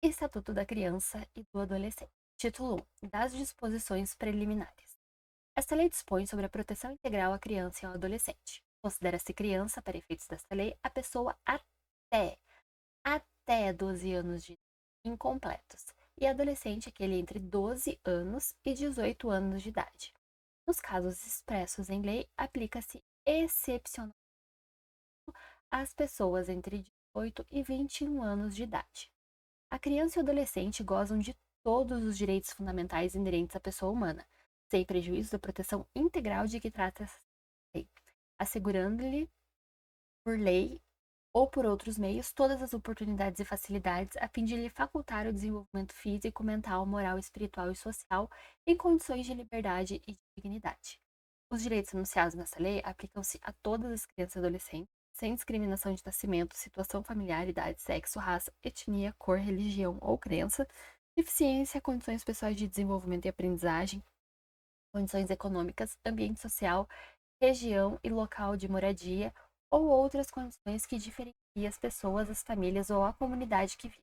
Estatuto da Criança e do Adolescente. Título 1. Das disposições preliminares. Esta lei dispõe sobre a proteção integral à criança e ao adolescente. Considera-se criança, para efeitos desta lei, a pessoa até 12 anos de idade, incompletos, e adolescente aquele entre 12 anos e 18 anos de idade. Nos casos expressos em lei, aplica-se excepcionalmente às pessoas entre 18 e 21 anos de idade. A criança e o adolescente gozam de todos os direitos fundamentais inerentes à pessoa humana, sem prejuízo da proteção integral de que trata essa lei, assegurando-lhe, por lei ou por outros meios, todas as oportunidades e facilidades a fim de lhe facultar o desenvolvimento físico, mental, moral, espiritual e social em condições de liberdade e de dignidade. Os direitos anunciados nessa lei aplicam-se a todas as crianças e adolescentes, sem discriminação de nascimento, situação familiar, idade, sexo, raça, etnia, cor, religião ou crença, deficiência, condições pessoais de desenvolvimento e aprendizagem, condições econômicas, ambiente social, região e local de moradia ou outras condições que diferenciem as pessoas, as famílias ou a comunidade que vive.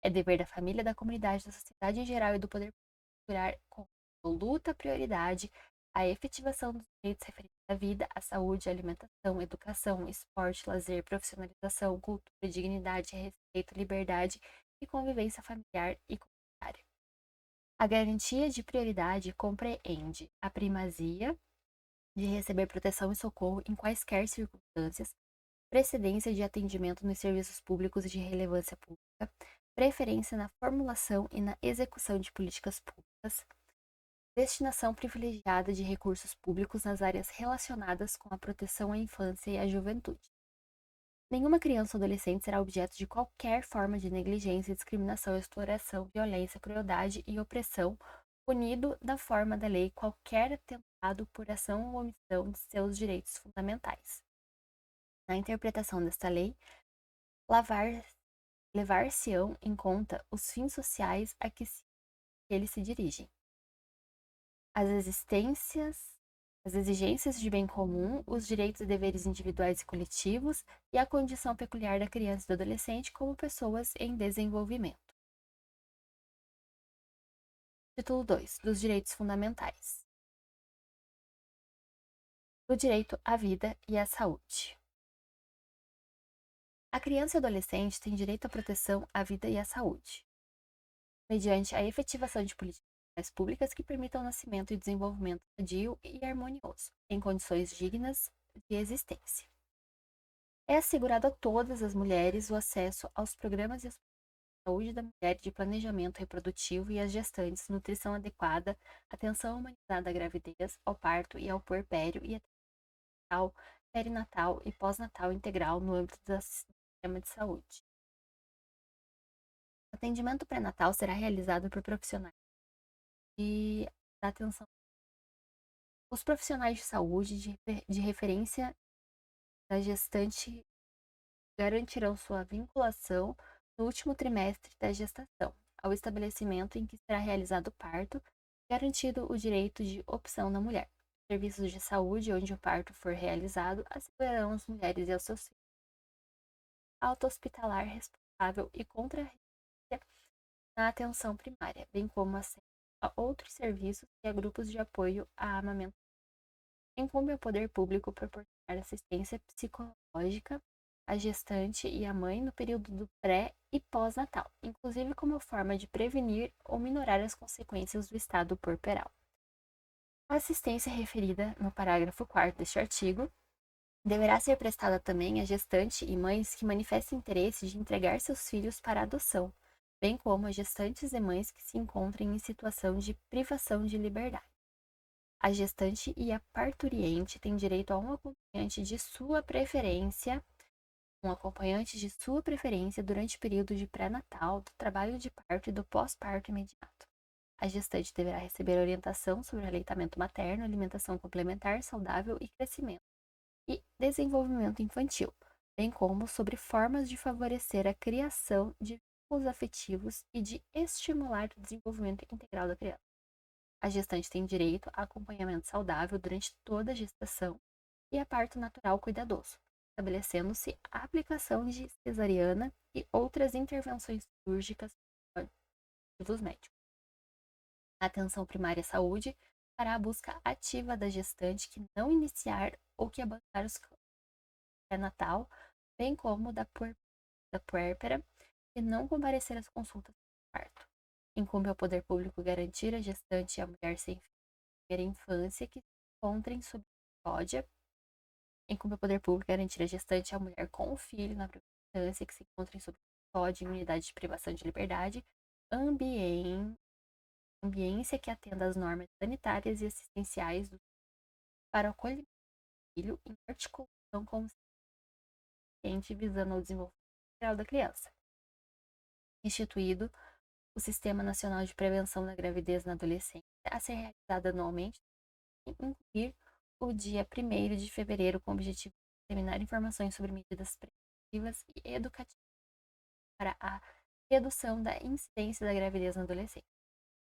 É dever da família, da comunidade, da sociedade em geral e do poder procurar com absoluta prioridade a efetivação dos direitos referentes à vida, à saúde, à alimentação, educação, esporte, lazer, profissionalização, cultura, dignidade, respeito, liberdade e convivência familiar e comunitária. A garantia de prioridade compreende a primazia de receber proteção e socorro em quaisquer circunstâncias, precedência de atendimento nos serviços públicos de relevância pública, preferência na formulação e na execução de políticas públicas, destinação privilegiada de recursos públicos nas áreas relacionadas com a proteção à infância e à juventude. Nenhuma criança ou adolescente será objeto de qualquer forma de negligência, discriminação, exploração, violência, crueldade e opressão, punido da forma da lei qualquer atentado por ação ou omissão de seus direitos fundamentais. Na interpretação desta lei, levar-se-ão em conta os fins sociais a que eles se dirigem, as existências, as exigências de bem comum, os direitos e deveres individuais e coletivos e a condição peculiar da criança e do adolescente como pessoas em desenvolvimento. Título 2. Dos direitos fundamentais. Do direito à vida e à saúde. A criança e o adolescente têm direito à proteção à vida e à saúde, mediante a efetivação de políticas públicas que permitam o nascimento e desenvolvimento sadio e harmonioso, em condições dignas de existência. É assegurado a todas as mulheres o acesso aos programas de saúde da mulher de planejamento reprodutivo e às gestantes, nutrição adequada, atenção humanizada à gravidez, ao parto e ao puerpério e atenção perinatal e pós-natal integral no âmbito do sistema de saúde. O atendimento pré-natal será realizado por profissionais da atenção. Os profissionais de saúde de referência da gestante garantirão sua vinculação no último trimestre da gestação, ao estabelecimento em que será realizado o parto, garantido o direito de opção da mulher. Serviços de saúde onde o parto for realizado assegurarão às mulheres e aos seus filhos auto-hospitalar responsável e contra na atenção primária, bem como acesso a outros serviços e a grupos de apoio à amamentação. Incumbe ao poder público proporcionar assistência psicológica à gestante e à mãe no período do pré e pós-natal, inclusive como forma de prevenir ou minorar as consequências do estado puerperal. A assistência referida no parágrafo 4º deste artigo deverá ser prestada também à gestante e mães que manifestem interesse de entregar seus filhos para adoção, bem como a gestantes e mães que se encontrem em situação de privação de liberdade. A gestante e a parturiente têm direito a um acompanhante de sua preferência durante o período de pré-natal, do trabalho de parto e do pós-parto imediato. A gestante deverá receber orientação sobre aleitamento materno, alimentação complementar, saudável e crescimento e desenvolvimento infantil, bem como sobre formas de favorecer a criação de vínculos afetivos e de estimular o desenvolvimento integral da criança. A gestante tem direito a acompanhamento saudável durante toda a gestação e a parto natural cuidadoso, estabelecendo-se a aplicação de cesariana e outras intervenções cirúrgicas dos médicos. A atenção primária à saúde fará a busca ativa da gestante que não iniciar ou que abandonar os pré-natal, bem como da puérpera que não comparecer às consultas de parto. Incumbe ao poder público garantir à gestante e à mulher sem primeira infância que se encontrem sob custódia. Incumbe ao poder público garantir à gestante e à mulher com o filho na primeira infância que se encontrem sob custódia em unidade de privação de liberdade, ambiência que atenda às normas sanitárias e assistenciais para o acolhimento do filho em articulação com o paciente visando ao desenvolvimento integral da criança. Instituído o Sistema Nacional de Prevenção da Gravidez na Adolescência, a ser realizado anualmente, e incluir o dia 1º de fevereiro com o objetivo de disseminar informações sobre medidas preventivas e educativas para a redução da incidência da gravidez na adolescência.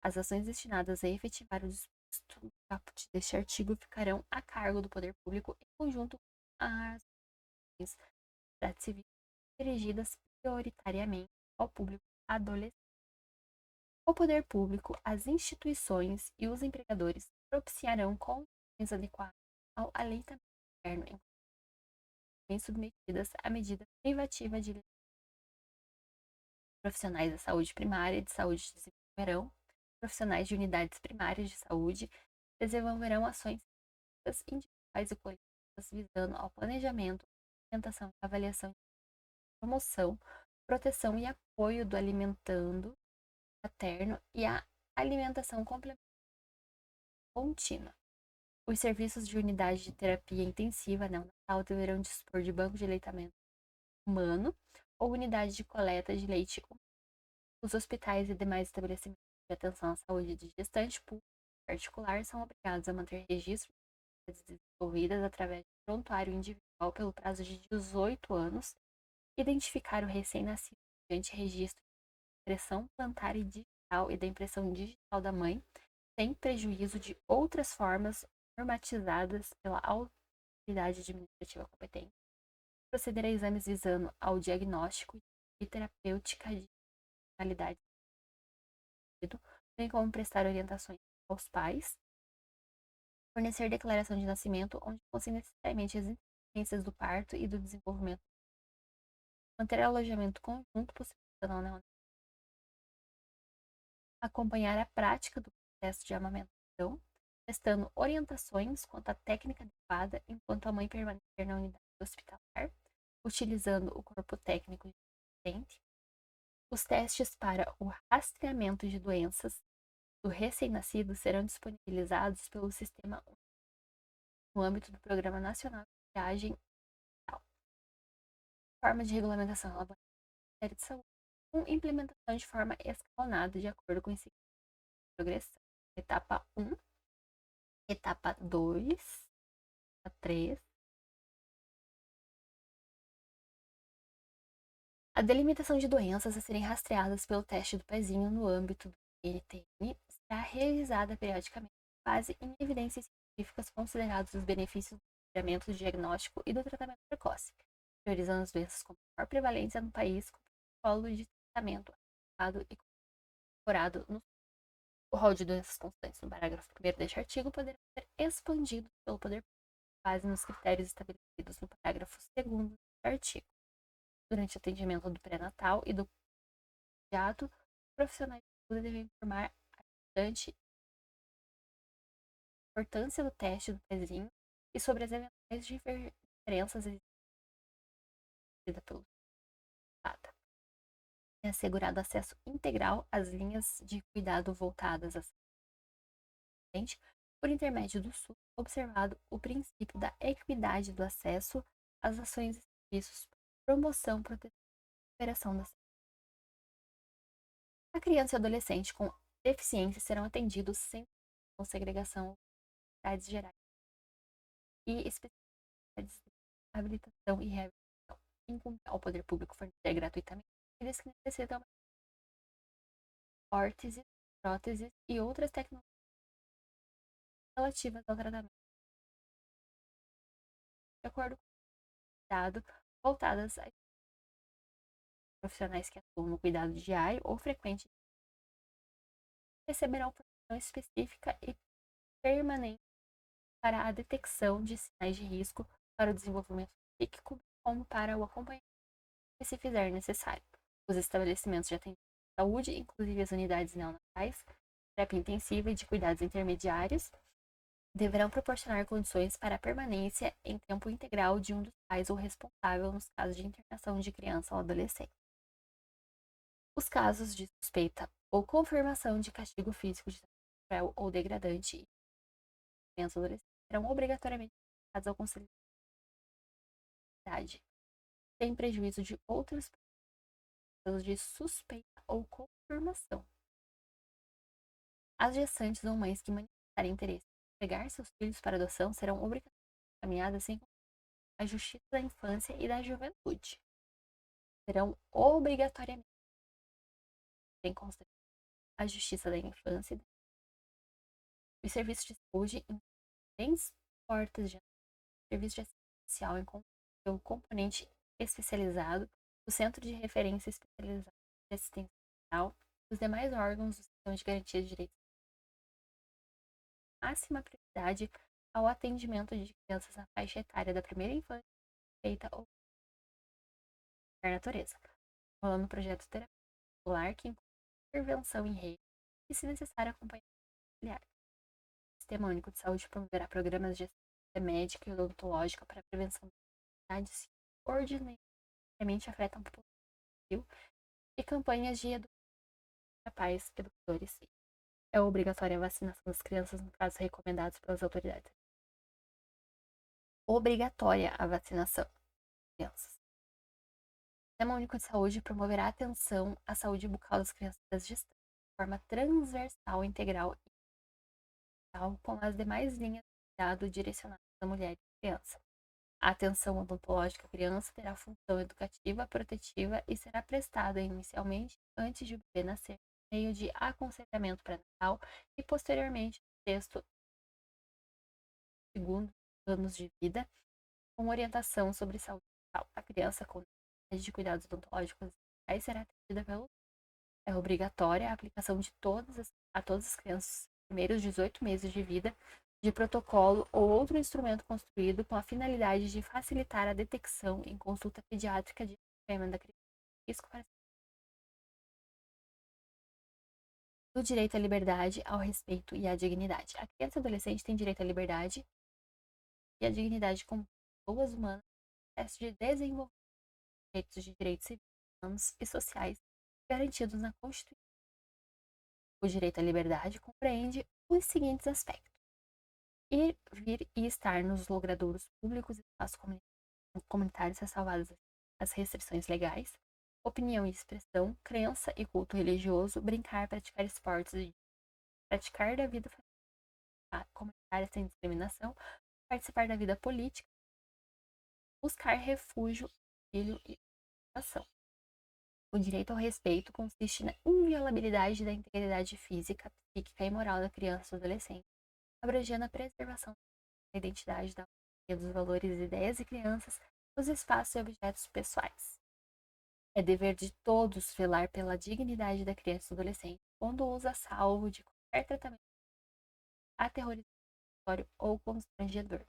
As ações destinadas a efetivar o disposto no caput deste artigo ficarão a cargo do poder público em conjunto com as ações da sociedade civil dirigidas prioritariamente ao público adolescente. O poder público, as instituições e os empregadores propiciarão condições adequadas ao aleitamento materno enquanto bem submetidas à medida privativa de profissionais da saúde primária e de saúde desenvolverão, profissionais de unidades primárias de saúde desenvolverão ações individuais e coletivas visando ao planejamento, orientação e avaliação de promoção, proteção e apoio do alimentando materno e a alimentação complementar contínua. Os serviços de unidade de terapia intensiva neonatal deverão dispor de banco de aleitamento humano ou unidade de coleta de leite humano. Os hospitais e demais estabelecimentos de atenção à saúde de gestante pública e particular são obrigados a manter registro de necessidades desenvolvidas através de prontuário individual pelo prazo de 18 anos, identificar o recém-nascido mediante registro de impressão plantar e digital e da impressão digital da mãe, sem prejuízo de outras formas normatizadas pela autoridade administrativa competente, proceder a exames visando ao diagnóstico e terapêutica de finalidade, bem como prestar orientações aos pais, fornecer declaração de nascimento, onde constem necessariamente as inteligências do parto e do desenvolvimento, manter alojamento conjunto, possibilitando neonatal, acompanhar a prática do processo de amamentação, prestando orientações quanto à técnica adequada enquanto a mãe permanecer na unidade hospitalar, utilizando o corpo técnico existente. Os testes para o rastreamento de doenças do recém-nascido serão disponibilizados pelo Sistema no âmbito do Programa Nacional de Triagem. Forma de regulamentação elaborada pelo Ministério de Saúde, com implementação de forma escalonada de acordo com o seguinte progressão. Etapa 1, etapa 2, etapa 3. A delimitação de doenças a serem rastreadas pelo teste do pezinho no âmbito do NTM será revisada periodicamente com base em evidências científicas considerados os benefícios do rastreamento, do diagnóstico e do tratamento precoce, priorizando as doenças com maior prevalência no país com protocolo de tratamento adequado e incorporado no o rol de doenças constantes no parágrafo 1º deste artigo poderá ser expandido pelo poder público com base nos critérios estabelecidos no parágrafo 2º deste artigo. Durante o atendimento do pré-natal e do pediatra, profissionais de saúde devem informar a gestante a importância do teste do pezinho e sobre as eventuais diferenças existentes pelo Estado. É assegurado acesso integral às linhas de cuidado voltadas à saúde por intermédio do SUS, observado o princípio da equidade do acesso às ações e serviços, promoção, proteção e recuperação da saúde. A criança e adolescente com deficiência serão atendidos sem segregação de necessidades gerais e especialidades de habilitação e reabilitação, incumbe ao poder público fornecer gratuitamente aqueles que necessitam de órteses, próteses e outras tecnologias relativas ao tratamento, de acordo com o cuidado voltadas a profissionais que atuam no cuidado diário ou frequente receberão proteção específica e permanente para a detecção de sinais de risco para o desenvolvimento psíquico, como para o acompanhamento, se fizer necessário. Os estabelecimentos de atendimento à saúde, inclusive as unidades neonatais, terapia intensiva e de cuidados intermediários, deverão proporcionar condições para a permanência em tempo integral de um dos pais ou responsável nos casos de internação de criança ou adolescente. Os casos de suspeita ou confirmação de castigo físico de cruel ou degradante em criança ou adolescente serão obrigatoriamente comunicados ao Conselho de Idade, sem prejuízo de outras casos de suspeita ou confirmação. As gestantes ou mães que manifestarem interesse em entregar seus filhos para adoção serão obrigatoriamente encaminhadas sem à Justiça da Infância e da Juventude. Serão obrigatoriamente em consideração a Justiça da Infância e os serviços de saúde em diferentes portas de serviço de assistência social em seu componente especializado, o Centro de Referência Especializado de Assistência Social, os demais órgãos do Sistema de Garantia de Direitos. Máxima prioridade ao atendimento de crianças na faixa etária da primeira infância, feita ou da natureza, rolando um projeto terapêutico que inclui intervenção em rede e, se necessário, acompanhamento familiar. O Sistema Único de Saúde promoverá programas de assistência médica e odontológica para a prevenção de enfermidades que ordinariamente afetam a população e campanhas de educação para pais, educadores. É obrigatória a vacinação das crianças no casos recomendados pelas autoridades. Obrigatória a vacinação das crianças. O Sistema Único de Saúde promoverá atenção à saúde bucal das crianças gestantes de forma transversal, integral e com as demais linhas de cuidado direcionadas à mulher e criança. A atenção odontológica à criança terá função educativa, protetiva e será prestada inicialmente antes de o bebê nascer, por meio de aconselhamento pré-natal e posteriormente no sexto e segundo anos de vida, com orientação sobre saúde bucal. A criança com necessidade de cuidados odontológicos será atendida pelo. É obrigatória a aplicação de a todas as crianças nos primeiros 18 meses de vida de protocolo ou outro instrumento construído com a finalidade de facilitar a detecção em consulta pediátrica de problema da criança. Risco para do direito à liberdade, ao respeito e à dignidade. A criança e adolescente tem direito à liberdade e à dignidade como pessoas humanas, processo de desenvolvimento de direitos civis, humanos e sociais garantidos na Constituição. O direito à liberdade compreende os seguintes aspectos: ir, vir e estar nos logradouros públicos e espaços comunitários ressalvadas as restrições legais, opinião e expressão, crença e culto religioso, brincar, praticar esportes e praticar da vida comunitária sem discriminação, participar da vida política, buscar refúgio, auxílio e educação. O direito ao respeito consiste na inviolabilidade da integridade física, psíquica e moral da criança ou adolescente, abrangendo a preservação da identidade da dos valores, ideias e crianças nos espaços e objetos pessoais. É dever de todos velar pela dignidade da criança e do adolescente, quando usa salvo de qualquer tratamento aterrorizador ou constrangedor.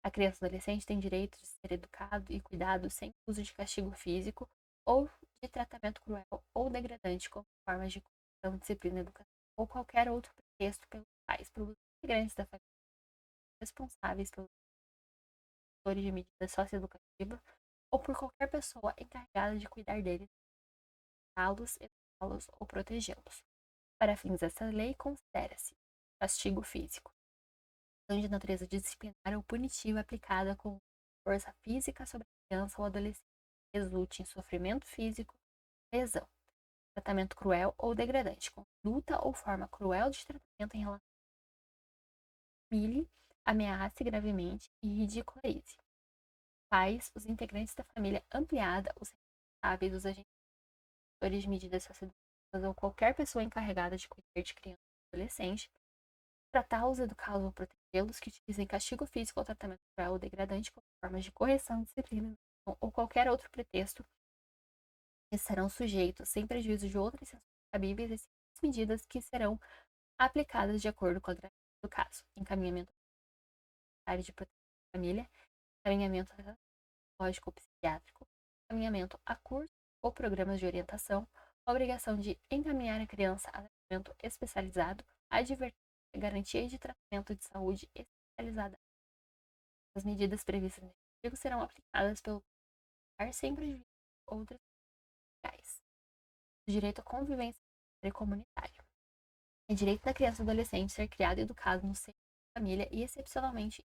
A criança e adolescente tem direito de ser educado e cuidado sem uso de castigo físico ou de tratamento cruel ou degradante como formas de correção, disciplina, educação ou qualquer outro pretexto pelos pais, pelos integrantes da família responsáveis pelos de medida socioeducativa ou por qualquer pessoa encarregada de cuidar deles, educá-los ou protegê-los. Para fins dessa lei, considera-se castigo físico, ação de natureza disciplinar ou punitiva aplicada com força física sobre a criança ou adolescente, resulte em sofrimento físico, lesão, tratamento cruel ou degradante, conduta ou forma cruel de tratamento em relação a humilhe, ameace gravemente e ridicularize. Pais, os integrantes da família ampliada, os responsáveis, os agentes de medidas socioeducativas ou qualquer pessoa encarregada de cuidar de criança ou adolescente, tratá-los, educá-los ou protegê-los, que utilizem castigo físico ou tratamento cruel ou degradante como formas de correção, disciplina ou qualquer outro pretexto, estarão sujeitos, sem prejuízo de outras sanções cabíveis e medidas que serão aplicadas de acordo com a gravidade do caso: encaminhamento à área de proteção da família, encaminhamento psicológico ou psiquiátrico, encaminhamento a cursos ou programas de orientação, obrigação de encaminhar a criança a tratamento especializado, advertência, garantia de tratamento de saúde especializada. As medidas previstas neste artigo serão aplicadas pelo par sem prejuízo de outras legais. O direito à convivência comunitária. É direito da criança e adolescente ser criado e educado no seio da família e, excepcionalmente,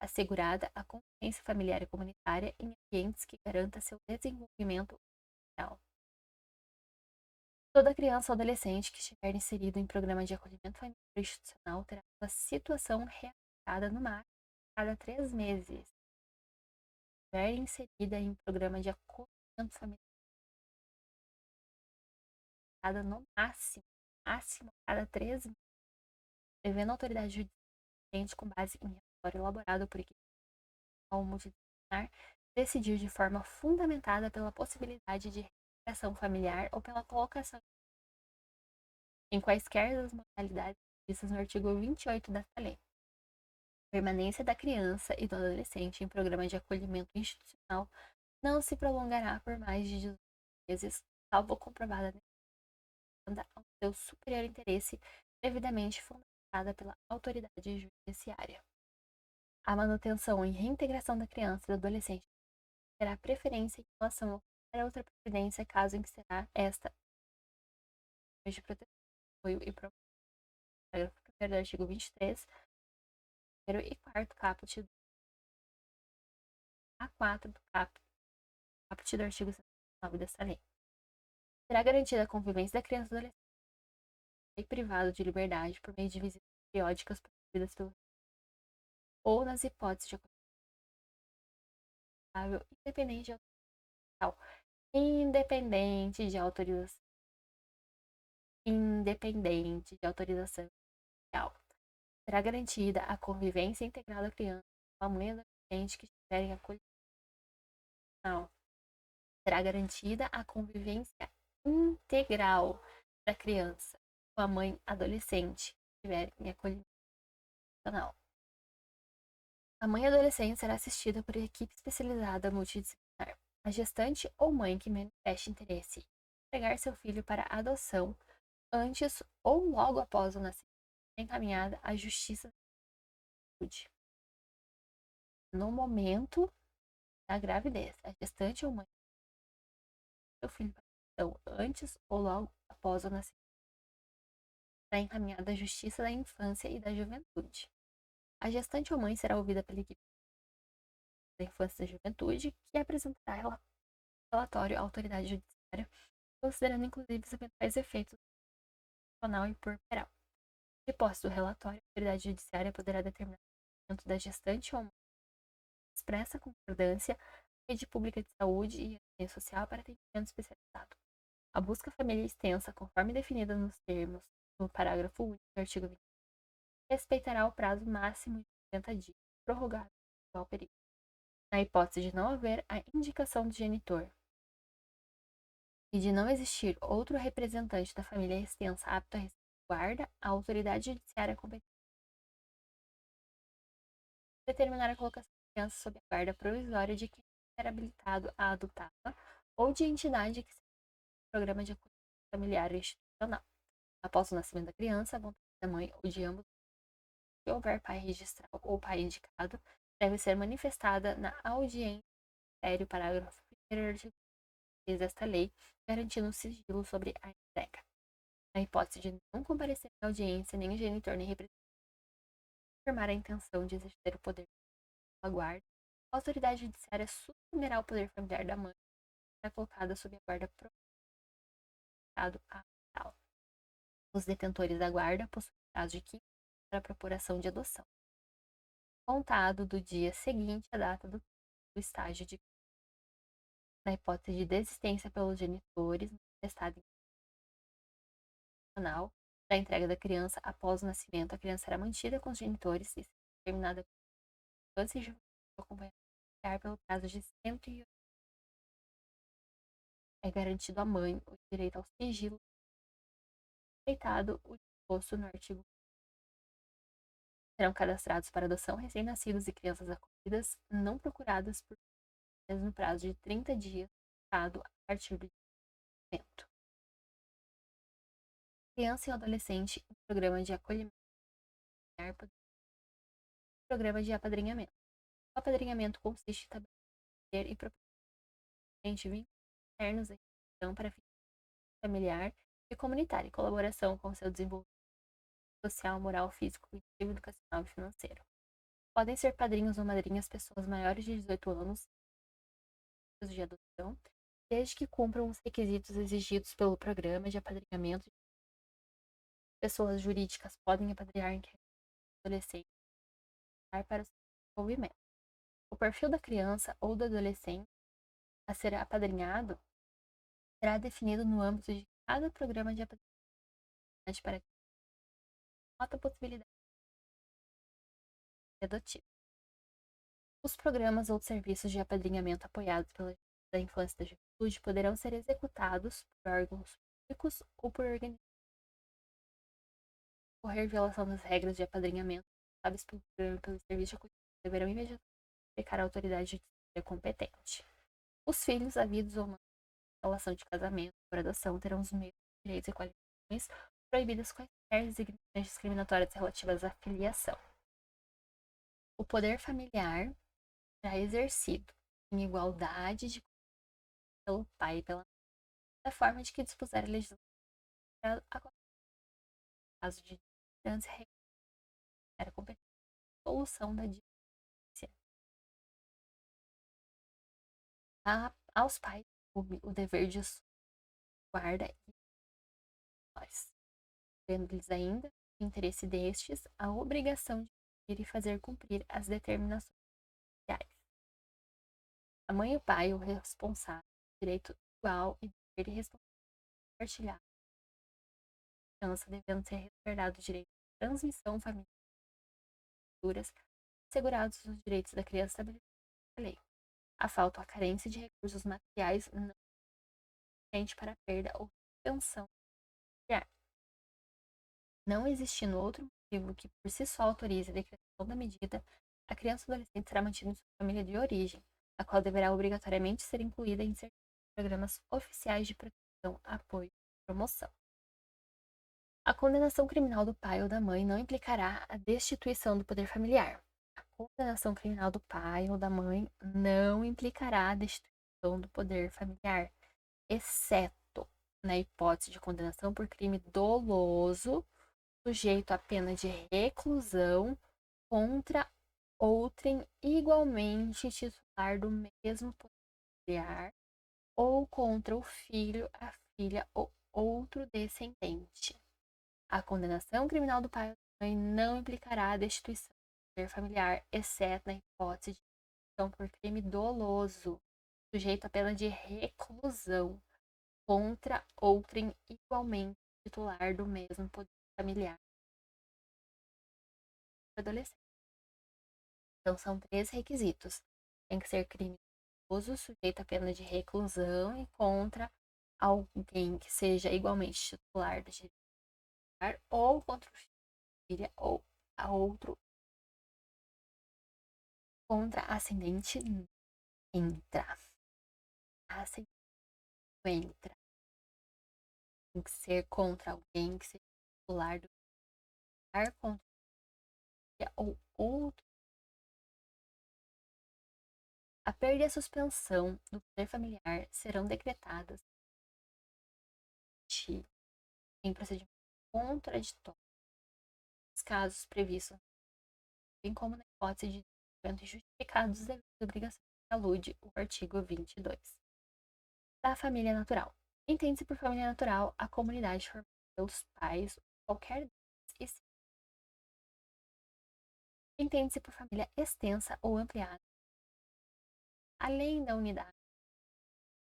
assegurada a convivência familiar e comunitária em ambientes que garanta seu desenvolvimento social. Toda criança ou adolescente que estiver inserido em programa de acolhimento familiar institucional terá sua situação reavaliada no máximo a cada 3 meses. Se estiver inserida em programa de acolhimento familiar, no máximo a cada 3 meses, devendo a autoridade judicial, com base em relatório elaborado por equipe multidisciplinar, decidir de forma fundamentada pela possibilidade de reunificação familiar ou pela colocação em quaisquer das modalidades previstas no artigo 28 desta lei. A permanência da criança e do adolescente em programa de acolhimento institucional não se prolongará por mais de 18 meses, salvo comprovada necessidade ao seu superior interesse devidamente fundamentada pela autoridade judiciária. A manutenção e reintegração da criança e do adolescente terá preferência em relação a qualquer outra previdência, caso em que será esta de proteção, apoio e promoção. Parágrafo 1º do artigo 23, 1º e 4º caput A4 do caput do artigo 79 desta lei. Será garantida a convivência da criança e do adolescente e privado de liberdade por meio de visitas periódicas promovidas pelo ou nas hipóteses de acolhimento independente de autorização judicial. Será garantida a convivência integral da criança com a mãe e adolescente que estiverem acolhidos. Será garantida a convivência integral da criança com a mãe adolescente que estiverem em acolhimento institucional. A mãe adolescente será assistida por equipe especializada multidisciplinar. A gestante ou mãe que manifeste interesse em entregar seu filho para adoção antes ou logo após o nascimento é encaminhada à Justiça da Saúde. No momento da gravidez, a gestante ou mãe seu filho para adoção antes ou logo após o nascimento será encaminhada à Justiça da Infância e da Juventude. A gestante ou mãe será ouvida pela equipe da Infância e da Juventude, que apresentará relatório à autoridade judiciária, considerando inclusive os eventuais efeitos funcional e puerperal. Depois do relatório, a autoridade judiciária poderá determinar o tratamento da gestante ou mãe expressa concordância, rede pública de saúde e assistência social para atendimento especializado. A busca familiar extensa, conforme definida nos termos do parágrafo único do artigo 20, respeitará o prazo máximo de 90 dias, prorrogado ao período. Na hipótese de não haver a indicação do genitor e de não existir outro representante da família extensa apto a receber guarda, a autoridade judiciária competente determinar a colocação da criança sob a guarda provisória de quem era habilitado a adotá-la ou de entidade que seja programa de acolhimento familiar institucional. Após o nascimento da criança, a vontade da mãe ou de ambos, se houver pai registrado ou pai indicado, deve ser manifestada na audiência do Ministério, parágrafo 1º, artigo 3 desta lei, garantindo o sigilo sobre a entrega. Na hipótese de não comparecer à audiência, nem o genitor nem representante afirmar a intenção de exercer o poder de guarda, a autoridade judiciária suspenderá o poder familiar da mãe e será colocada sob a guarda provisória a tal. Os detentores da guarda possuem prazo de 15 dias para a procuração de adoção, contado do dia seguinte à data do estágio de. Na hipótese de desistência pelos genitores manifestada em da entrega da criança após o nascimento, a criança será mantida com os genitores e será determinada pela infância e juventude acompanhada pelo prazo de 180. É garantido à mãe o direito ao sigilo respeitado o disposto no artigo. Serão cadastrados para adoção recém-nascidos e crianças acolhidas não procuradas por no prazo de 30 dias, dado a partir do nascimento. Criança e adolescente em programa de acolhimento, programa de apadrinhamento. O apadrinhamento consiste em estabelecer e proporcionar vínculos internos da instituição para fins familiar e comunitário, em colaboração com seu desenvolvimento social, moral, físico, cognitivo, educacional e financeiro. Podem ser padrinhos ou madrinhas pessoas maiores de 18 anos de adoção, desde que cumpram os requisitos exigidos pelo programa de apadrinhamento. Pessoas jurídicas podem apadrinhar em adolescente para o seu desenvolvimento. O perfil da criança ou do adolescente a ser apadrinhado será definido no âmbito de cada programa de apadrinhamento para que nota a possibilidade de adotivo. Os programas ou serviços de apadrinhamento apoiados pela da infância e da juventude poderão ser executados por órgãos públicos ou por organizações. Ocorrer violação das regras de apadrinhamento responsáveis pelo programa e pelo serviço de acolhimento deverão imediatamente aplicar a autoridade judiciária competente. Os filhos, havidos ou não em relação de casamento por adoção, terão os mesmos direitos e qualificações proibidas quaisquer designações discriminatórias relativas à filiação. O poder familiar será exercido em igualdade de pelo pai e pela mãe, da forma de que dispuser a legislação a caso de discordância era competente solução da diferença. Aos pais o dever de guarda e nós, tendo-lhes ainda, no interesse destes, a obrigação de cumprir e fazer cumprir as determinações sociais. A mãe e o pai, o responsável, direito igual e dever e responsabilidade compartilhada. A criança devendo ser resguardado o direito de transmissão familiar futuras, assegurados os direitos da criança estabelecidos pela lei. A falta ou a carência de recursos materiais não suficiente para a perda ou suspensão familiar. Não existindo outro motivo que por si só autorize a decretação da medida, a criança ou adolescente será mantida em sua família de origem, a qual deverá obrigatoriamente ser incluída em certos programas oficiais de proteção, apoio e promoção. A condenação criminal do pai ou da mãe não implicará a destituição do poder familiar. A condenação criminal do pai ou da mãe não implicará a destituição do poder familiar, exceto na hipótese de condenação por crime doloso, sujeito à pena de reclusão contra outrem igualmente titular do mesmo poder familiar ou contra o filho, a filha ou outro descendente. A condenação criminal do pai ou da mãe não implicará a destituição do poder familiar, exceto na hipótese de destituição por crime doloso, sujeito à pena de reclusão contra outrem igualmente titular do mesmo poder familiar. Adolescente. Então, são 3 requisitos. Tem que ser crime doloso, sujeito à pena de reclusão e contra alguém que seja igualmente titular do direito familiar ou contra o filho ou a outro contra ascendente entra. Ascendente entra. Tem que ser contra alguém que seja titular do familiar contra ou outro. A perda e a suspensão do poder familiar serão decretadas em procedimento contraditório nos casos previstos, bem como na hipótese de descumprimento injustificado dos deveres e obrigações que alude o artigo 22. Da família natural. Entende-se por família natural a comunidade formada pelos pais, qualquer deles, e entende-se por família extensa ou ampliada, além da unidade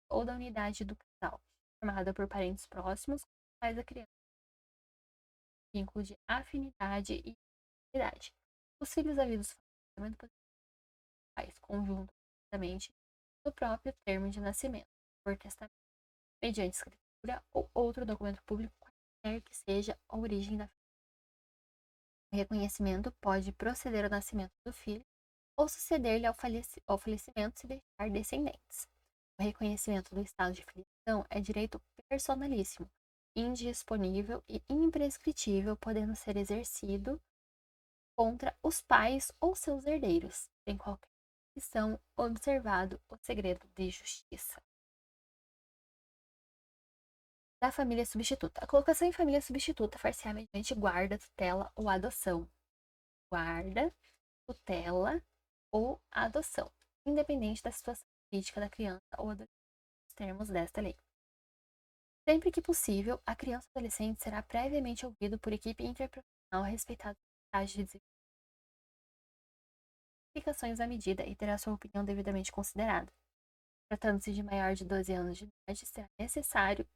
ou da unidade do casal, formada por parentes próximos, pais da criança, vínculo de afinidade e idade. Os filhos havidos do pais conjuntamente no próprio termo de nascimento, por testamento, mediante escritura ou outro documento público quer que seja a origem da o reconhecimento pode proceder ao nascimento do filho ou suceder-lhe ao falecimento se deixar descendentes. O reconhecimento do estado de filiação é direito personalíssimo, indisponível e imprescritível, podendo ser exercido contra os pais ou seus herdeiros, sem qualquer restrição, observado o segredo de justiça. Da família substituta. A colocação em família substituta far-se-á mediante guarda, tutela ou adoção. Guarda, tutela ou adoção, independente da situação jurídica da criança ou adolescente, nos termos desta lei. Sempre que possível, a criança ou adolescente será previamente ouvido por equipe interprofissional respeitada a estágio de explicações à medida e terá sua opinião devidamente considerada. Tratando-se de maior de 12 anos de idade, será necessário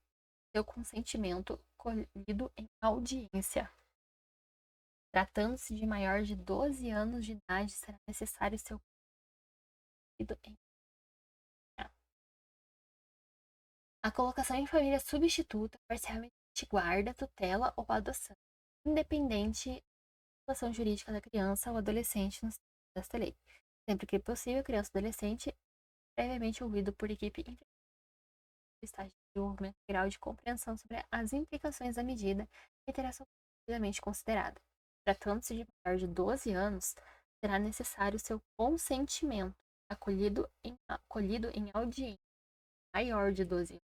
seu consentimento colhido em audiência. Tratando-se de maior de 12 anos de idade, será necessário seu colhido em a colocação em família substituta, parcialmente guarda, tutela ou adoção, independente da situação jurídica da criança ou adolescente nos termos desta lei. Sempre que possível, a criança ou adolescente previamente ouvido por equipe estágio de desenvolvimento e grau de compreensão sobre as implicações da medida e terá sua devidamente considerada. Tratando-se de maior de 12 anos, será necessário seu consentimento, acolhido em audiência maior de 12 anos.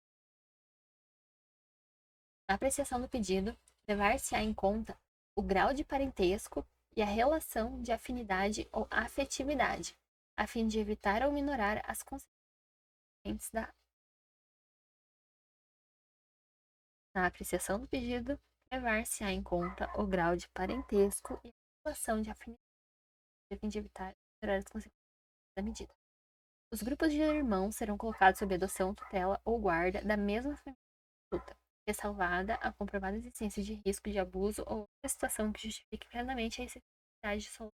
Na apreciação do pedido, levar-se-á em conta o grau de parentesco e a relação de afinidade ou afetividade, a fim de evitar ou minorar as consequências da. Na apreciação do pedido, levar-se-á em conta o grau de parentesco e a relação de afinidade, a fim de evitar ou minorar as consequências da medida. Os grupos de irmãos serão colocados sob adoção, tutela ou guarda da mesma família, ressalvada a comprovada existência de risco de abuso ou outra situação que justifique plenamente a necessidade de solução,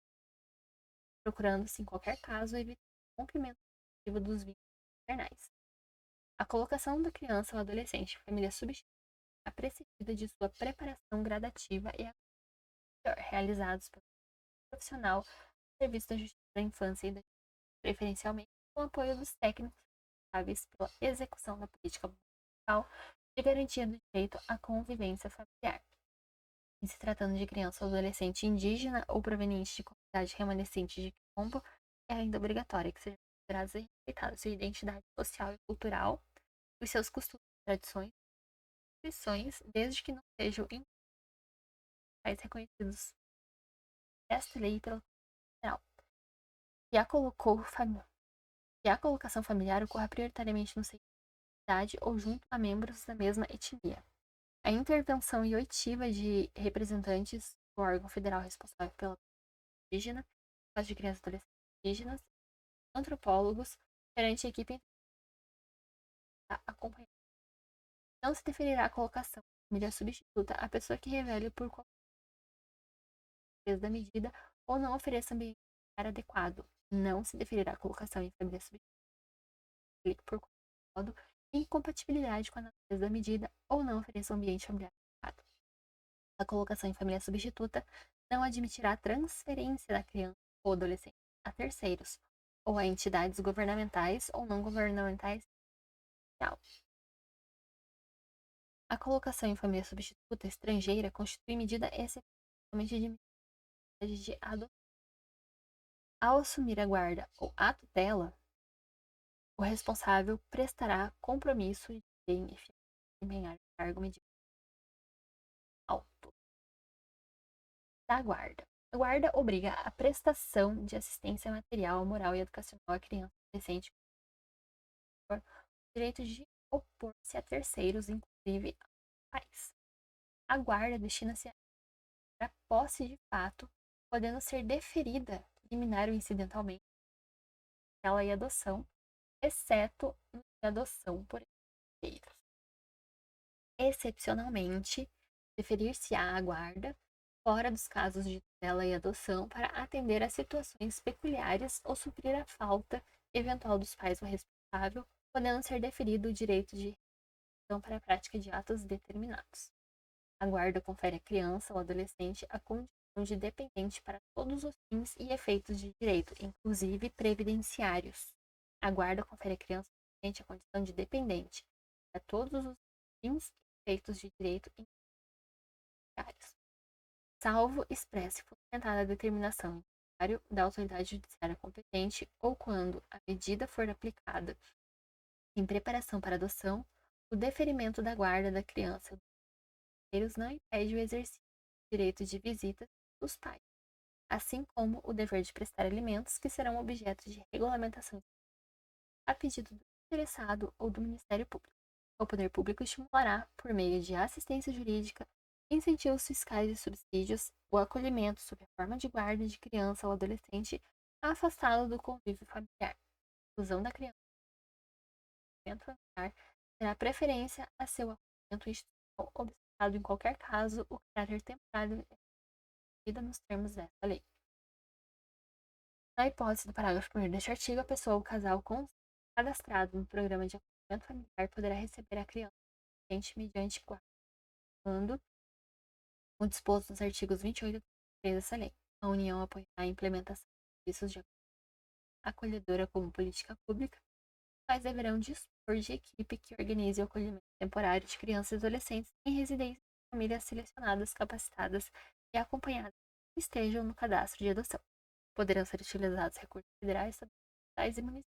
procurando-se, em qualquer caso, evitar o rompimento dos vínculos paternais. A colocação da criança ou adolescente em família substituta é precedida de sua preparação gradativa e realizados pelo profissional do Serviço da Justiça da Infância e da Justiça, preferencialmente com o apoio dos técnicos responsáveis pela execução da política municipal de garantia do direito à convivência familiar. Em se tratando de criança ou adolescente indígena ou proveniente de comunidade remanescente de quilombo, é ainda obrigatório que sejam consideradas e respeitadas sua identidade social e cultural, os seus costumes, tradições e instituições, desde que não sejam reconhecidos desta lei pela Federal. E a colocação familiar ocorra prioritariamente no seio da idade ou junto a membros da mesma etnia. A intervenção e oitiva de representantes do órgão federal responsável pela indígena, no caso de crianças e adolescentes indígenas, antropólogos, perante a equipe acompanhada. Não se deferirá a colocação de família substituta à pessoa que revele por qualquer da medida ou não ofereça ambiente adequado. Não se deferirá a colocação em família substituta por qualquer modo incompatibilidade com a natureza da medida ou não ofereça um ambiente familiar adequado. A colocação em família substituta não admitirá a transferência da criança ou adolescente a terceiros ou a entidades governamentais ou não governamentais. A colocação em família substituta estrangeira constitui medida excepcionalmente de adoção. Ao assumir a guarda ou a tutela, o responsável prestará compromisso de desempenhar o cargo mediante auto da guarda. A guarda obriga a prestação de assistência material, moral e educacional à criança e adolescente com o direito de opor-se a terceiros, inclusive pais. A guarda destina-se a posse de fato, podendo ser deferida liminar ou incidentalmente ela e adoção, exceto no de adoção por herdeiros. Excepcionalmente, deferir-se-á a guarda fora dos casos de tutela e adoção para atender a situações peculiares ou suprir a falta eventual dos pais ou responsável, podendo ser deferido o direito de restrição para a prática de atos determinados. A guarda confere à criança ou adolescente a condição de dependente para todos os fins e efeitos de direito, inclusive previdenciários. A guarda confere à criança ou adolescente a condição de dependente para todos os fins e efeitos de direito, inclusive previdenciários, salvo expressa e fundamentada determinação da autoridade judiciária competente ou quando a medida for aplicada em preparação para adoção, o deferimento da guarda da criança não impede o exercício do direito de visita dos pais, assim como o dever de prestar alimentos que serão objeto de regulamentação a pedido do interessado ou do Ministério Público. O poder público estimulará, por meio de assistência jurídica, incentivos fiscais e subsídios, o acolhimento sob a forma de guarda de criança ou adolescente afastado do convívio familiar. A inclusão da criança no acolhimento familiar terá preferência a seu acolhimento institucional, observado em qualquer caso o caráter temporário vida nos termos desta lei. Na hipótese do parágrafo 1º deste artigo, a pessoa ou casal cadastrado no programa de acolhimento familiar poderá receber a criança mediante guarda, quando o disposto nos artigos 28 e 33 dessa lei. A União apoiará a implementação de serviços de acolhedora como política pública. Os pais deverão dispor de equipe que organize o acolhimento temporário de crianças e adolescentes em residências de famílias selecionadas, capacitadas e acompanhadas que estejam no cadastro de adoção. Poderão ser utilizados recursos federais, estaduais e municipais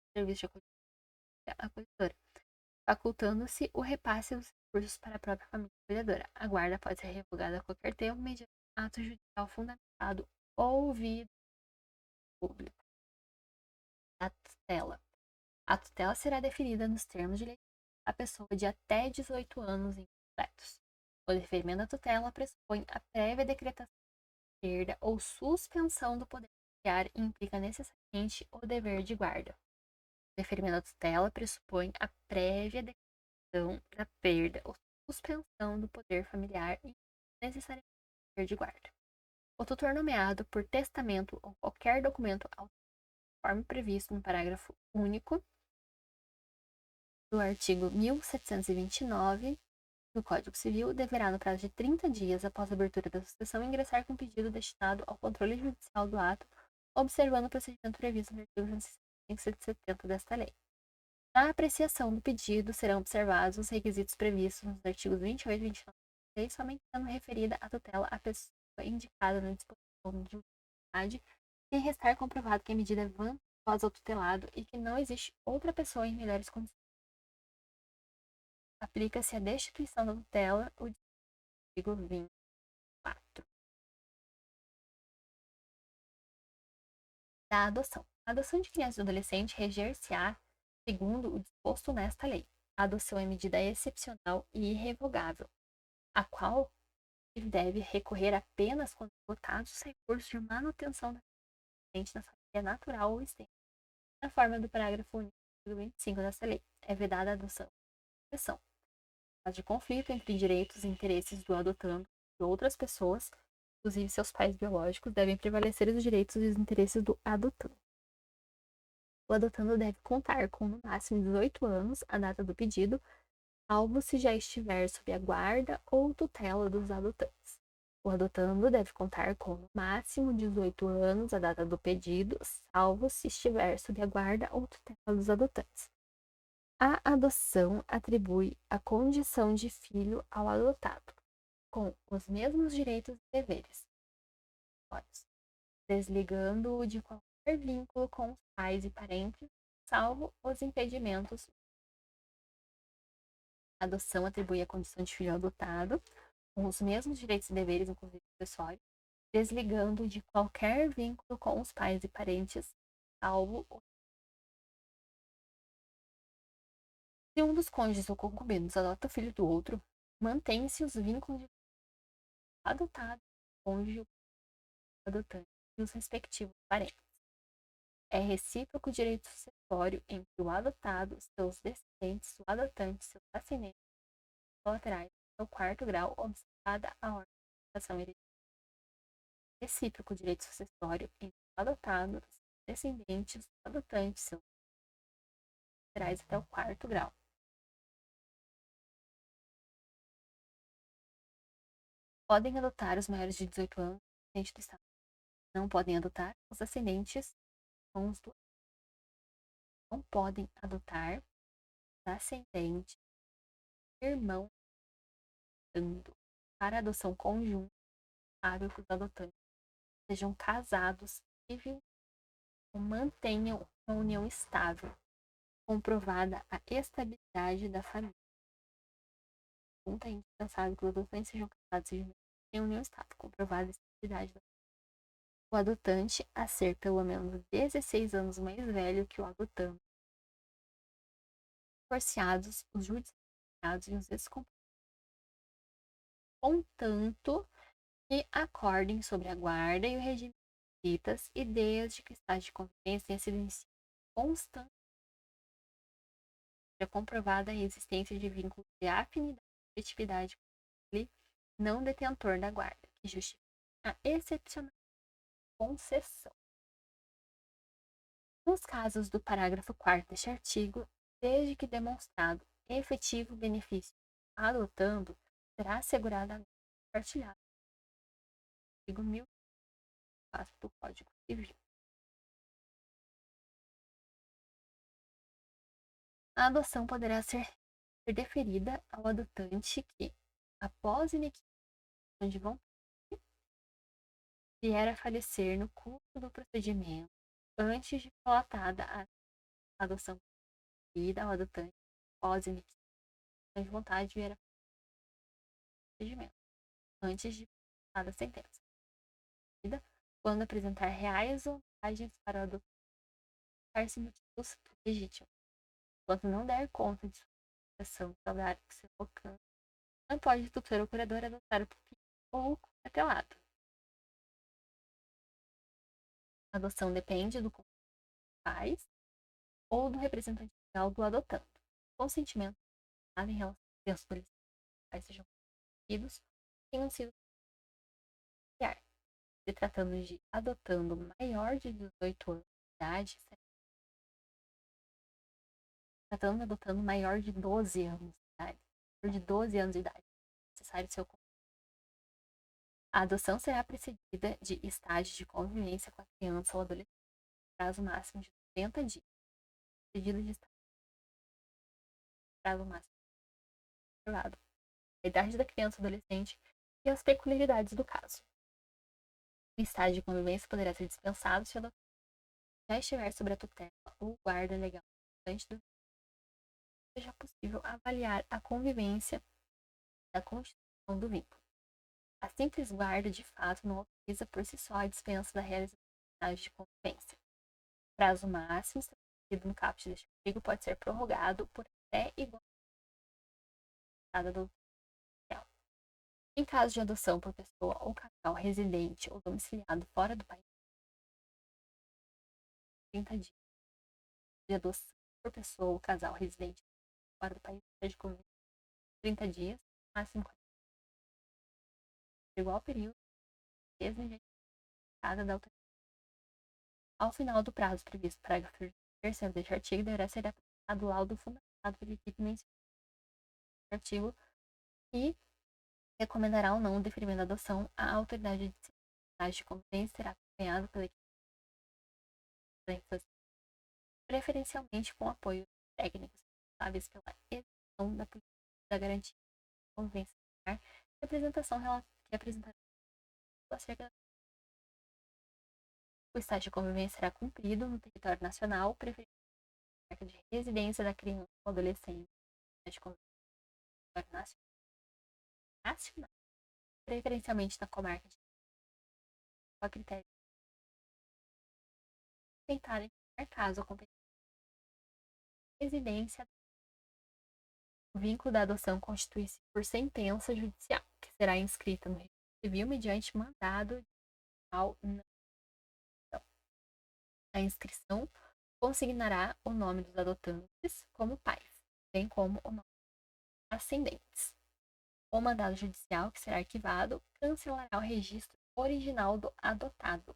de serviço de acolhedora, facultando-se o repasse dos recursos para a própria família acolhedora. A guarda pode ser revogada a qualquer tempo mediante ato judicial fundamentado ou via pública. A tutela. A tutela será definida nos termos de lei a pessoa de até 18 anos incompletos. O deferimento da tutela pressupõe a prévia decretação de perda ou suspensão do poder familiar e implica necessariamente o dever de guarda. O deferimento da tutela pressupõe a prévia decretação da perda ou suspensão do poder familiar e necessariamente o dever de guarda. O tutor nomeado por testamento ou qualquer documento conforme previsto no parágrafo único do artigo 1729 do Código Civil deverá, no prazo de 30 dias após a abertura da sucessão, ingressar com pedido destinado ao controle judicial do ato, observando o procedimento previsto no artigo 170 desta lei. Na apreciação do pedido, serão observados os requisitos previstos nos artigos 28 e 29 da lei, somente sendo referida a tutela à pessoa indicada na disposição de utilidade, sem restar comprovado que a medida é vantajosa ao tutelado e que não existe outra pessoa em melhores condições. Aplica-se a destituição da tutela, o artigo 24. Da adoção. A adoção de criança e adolescente reger-se-á segundo o disposto nesta lei. A adoção é medida excepcional e irrevogável, a qual se deve recorrer apenas quando votados os recursos de manutenção da adolescente na família natural ou extensa, na forma do parágrafo único do 25 dessa lei. É vedada a adoção por exceção. Em caso de conflito entre direitos e interesses do adotando e outras pessoas, inclusive seus pais biológicos, devem prevalecer os direitos e os interesses do adotando. O adotando deve contar com no máximo 18 anos a data do pedido, salvo se já estiver sob a guarda ou tutela dos adotantes. O adotando deve contar com no máximo 18 anos a data do pedido, salvo se estiver sob a guarda ou tutela dos adotantes. A adoção atribui a condição de filho ao adotado, com os mesmos direitos e deveres, desligando-o de qualquer vínculo com os pais e parentes, salvo os impedimentos. A adoção atribui a condição de filho adotado, com os mesmos direitos e deveres, inclusive acessórios, desligando de qualquer vínculo com os pais e parentes, salvo se um dos cônjuges ou concubinos adota o filho do outro, mantém-se os vínculos de adotado, cônjuge, adotante e os respectivos parentes. É recíproco o direito sucessório entre o adotado, seus descendentes, o adotante, seus ascendentes colaterais, no quarto grau, observada a ordem de sucessão hereditária. Recíproco o direito sucessório entre o adotado, seus descendentes, o adotante, seus colaterais até o quarto grau. Podem adotar os maiores de 18 anos dentro do Estado. Não podem adotar os ascendentes com os dois. Não podem adotar os ascendentes, irmão, dando. Para adoção conjunta, é que os adotantes sejam casados civilmente ou mantenham uma união estável, comprovada a estabilidade da família. É indispensável que os adotantes sejam casados civilmente em união estável, comprovada a estabilidade da família. O adotante a ser pelo menos 16 anos mais velho que o adotante. Divorciados, os judicializados e os excompanhados. Contanto que acordem sobre a guarda e o regime de visitas e desde que o estágio de convivência tenha sido iniciado constante, seja comprovada a existência de vínculo de afinidade e afetividade com ele, não detentor da guarda, que justifique a excepcional concessão. Nos casos do parágrafo 4º deste artigo, desde que demonstrado efetivo benefício adotando, será assegurada a guarda partilhada. Artigo 1004 do Código Civil. A adoção poderá ser deferida ao adotante que, após inequívoca de vontade, vier a falecer no curso do procedimento, antes de relatada a adoção deferida ao adotante, após inequívoca de vontade, vier a falecer no procedimento, antes de relatada a sentença. Quando apresentar reais vantagens para o adotante, motivos legítimos. Enquanto não der conta de sua ação trabalhar com seu alcance, não pode o tutor ou curador adotar o pupilo ou atelado. A adoção depende do consentimento dos pais ou do representante legal do adotando. O consentimento em relação aos crianças que pais sejam conhecidos tenham sido familiares. Se tratando de adotando maior de 18 anos de idade, adotando maior de 12 anos de idade, necessário seu consentimento. A adoção será precedida de estágio de convivência com a criança ou adolescente, prazo máximo de 90 dias. Pedido de estágio, prazo máximo observado. A idade da criança ou adolescente e as peculiaridades do caso. O estágio de convivência poderá ser dispensado se o adotante já estiver sob a tutela ou guarda legal antes do seja possível avaliar a convivência da constituição do vínculo. A simples guarda, de fato, não autoriza por si só a dispensa da realização do estágio de convivência. O prazo máximo estabelecido no caput deste artigo pode ser prorrogado por até igual a do social. Em caso de adoção por pessoa ou casal residente ou domiciliado fora do país, 30 dias. De adoção por pessoa ou casal residente fora do país, de convivência, 30 dias, máximo 40 dias. Igual período, mesmo cada da autoridade. Ao final do prazo previsto no parágrafo 3º deste artigo, deverá ser apresentado o laudo fundamentado pela equipe mencionada no artigo e recomendará ou não o deferimento da adoção à autoridade de disciplina de convivência, será acompanhado pela equipe preferencialmente com apoio técnicos responsáveis pela execução da política da garantia de convivência familiar e apresentação que apresentará acerca da o estágio de convivência será cumprido no território nacional, preferencialmente na marca de residência da criança ou adolescente. De convivência no território nacional, preferencialmente na comarca de a critério de respeitar em qualquer caso a competência de residência. O vínculo da adoção constitui-se por sentença judicial, que será inscrita no registro civil mediante mandado ao não. A inscrição consignará o nome dos adotantes como pais, bem como o nome dos ascendentes. O mandado judicial, que será arquivado, cancelará o registro original do adotado.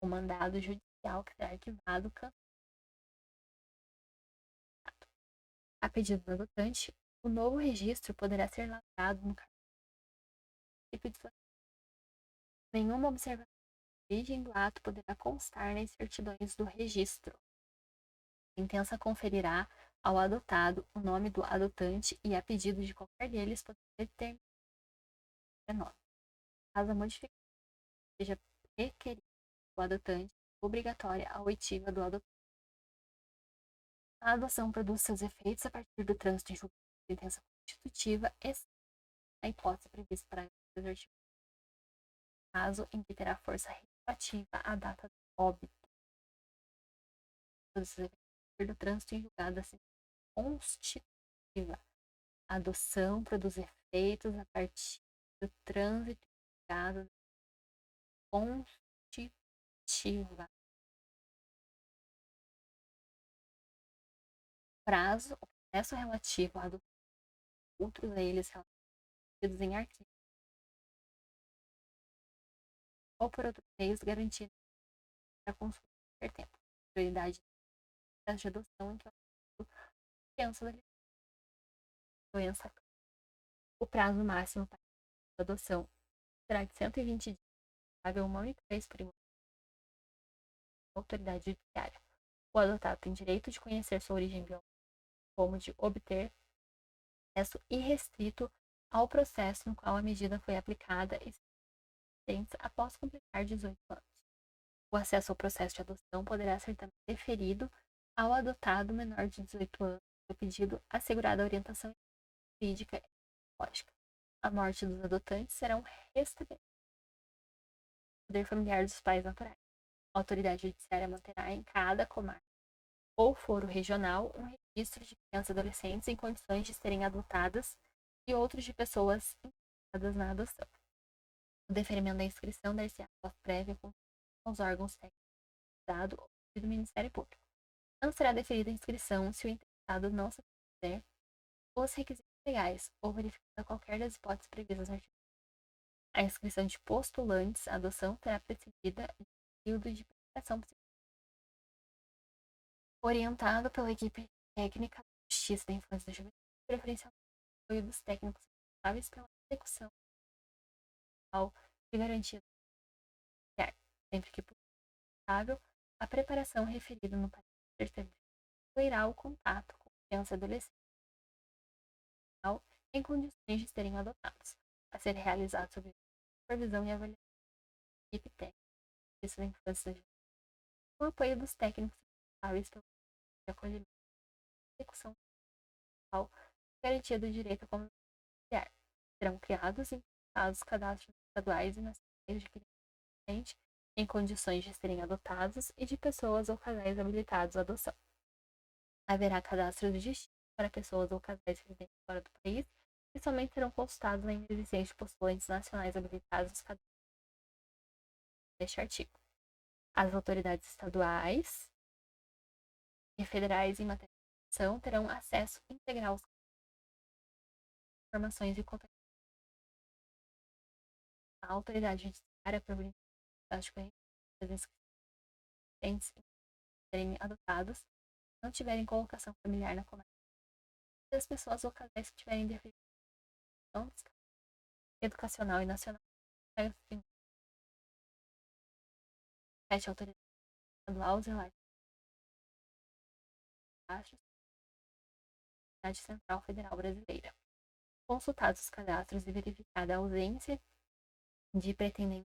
O mandado judicial, que será arquivado, cancelará. A pedido do adotante, o novo registro poderá ser lavrado no cartório tipo de situação. Nenhuma observação de origem do ato poderá constar nas certidões do registro. A sentença conferirá ao adotado o nome do adotante e, a pedido de qualquer deles, poderá determinar o nome. Caso a modificação seja requerida do adotante, obrigatória a oitiva do adotante. A adoção produz seus efeitos a partir do trânsito em julgamento de sentença constitutiva, exceto na hipótese prevista para o artigo, caso em que terá força retroativa a data do óbito. Produz seus efeitos a partir do trânsito em julgado da sentença constitutiva. A adoção produz efeitos a partir do trânsito em julgado da constitutiva. Prazo, o processo relativo a adoção, outros a eles relativos em arquivo, ou por outros meios garantidos para consulta em qualquer tempo. Prioridade de adoção em que o criança da doença. O prazo máximo para a adoção será de 120 dias, pagável uma única vez por autoridade judiciária. O adotado tem direito de conhecer sua origem biológica, como de obter acesso irrestrito ao processo no qual a medida foi aplicada e após completar 18 anos. O acesso ao processo de adoção poderá ser também deferido ao adotado menor de 18 anos, no pedido assegurada a orientação jurídica e psicológica. A morte dos adotantes serão restabelecidos. O poder familiar dos pais naturais. A autoridade judiciária manterá em cada comarca ou foro regional um registro de crianças e adolescentes em condições de serem adotadas e outros de pessoas interessadas na adoção. O deferimento da inscrição dar-se-á após prévia com os órgãos técnicos do Ministério Público. Não será deferida a inscrição se o interessado não satisfizer os requisitos legais ou verificada qualquer das hipóteses previstas no artigo. A inscrição de postulantes à adoção será precedida de período de preparação orientado pela equipe técnica da Justiça da Infância e da Juventude, preferencialmente o apoio dos técnicos responsáveis pela execução de garantia do familiar, sempre que possível, a preparação referida no parágrafo terceiro incluirá o contato com criança e adolescente em condições de serem adotados, a ser realizado sob supervisão e avaliação da equipe técnica da Infância e da Juventude, com o apoio dos técnicos responsáveis pelo acolhimento e execução garantia do direito à comunidade familiar. Serão criados e implementados cadastros estaduais e nacionais de crianças em condições de serem adotados e de pessoas ou casais habilitados à adoção. Haverá cadastros distintos para pessoas ou casais residentes fora do país e somente serão consultados na inexistência de postulantes nacionais habilitados nos cadastros deste artigo. As autoridades estaduais e federais em matéria de adoção terão acesso integral às informações e contatos. A autoridade judiciária providencia das inscrições serem adotados não tiverem colocação familiar na comarca. Das pessoas ou casais que tiverem deficiência educacional e nacional. 7. Autoridade estadual zelar Universidade Central Federal Brasileira. Consultados os cadastros e verificada a ausência de pretendentes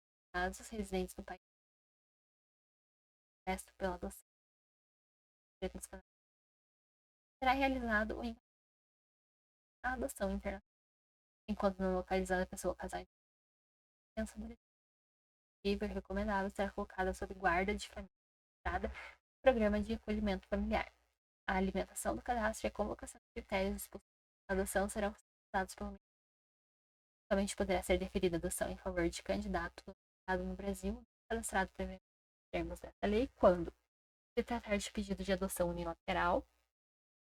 residentes no país, resto pela adoção, será realizado a adoção internacional, enquanto não localizada a pessoa casada criança recomendável será colocada sob guarda de família, programa de acolhimento familiar. A alimentação do cadastro e a convocação de critérios de adoção serão dados pelo ministro. Somente poderá ser deferida adoção em favor de candidato no Brasil, cadastrado previamente nos termos dessa lei, quando se tratar de pedido de adoção unilateral,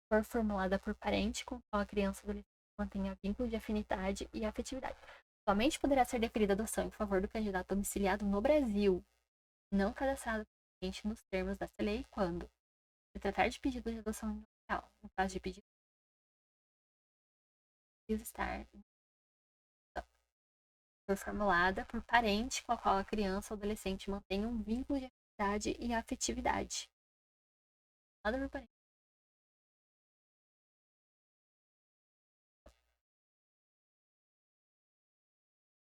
for formulada por parente com qual a criança ou adolescente mantenha vínculo de afinidade e afetividade. Somente poderá ser deferida adoção em favor do candidato domiciliado no Brasil, não cadastrado nos termos dessa lei, quando se tratar de pedido de adoção unilateral. No caso de pedido, estar foi formulada por parente com a qual a criança ou adolescente mantém um vínculo de afinidade e afetividade. Nada por parente.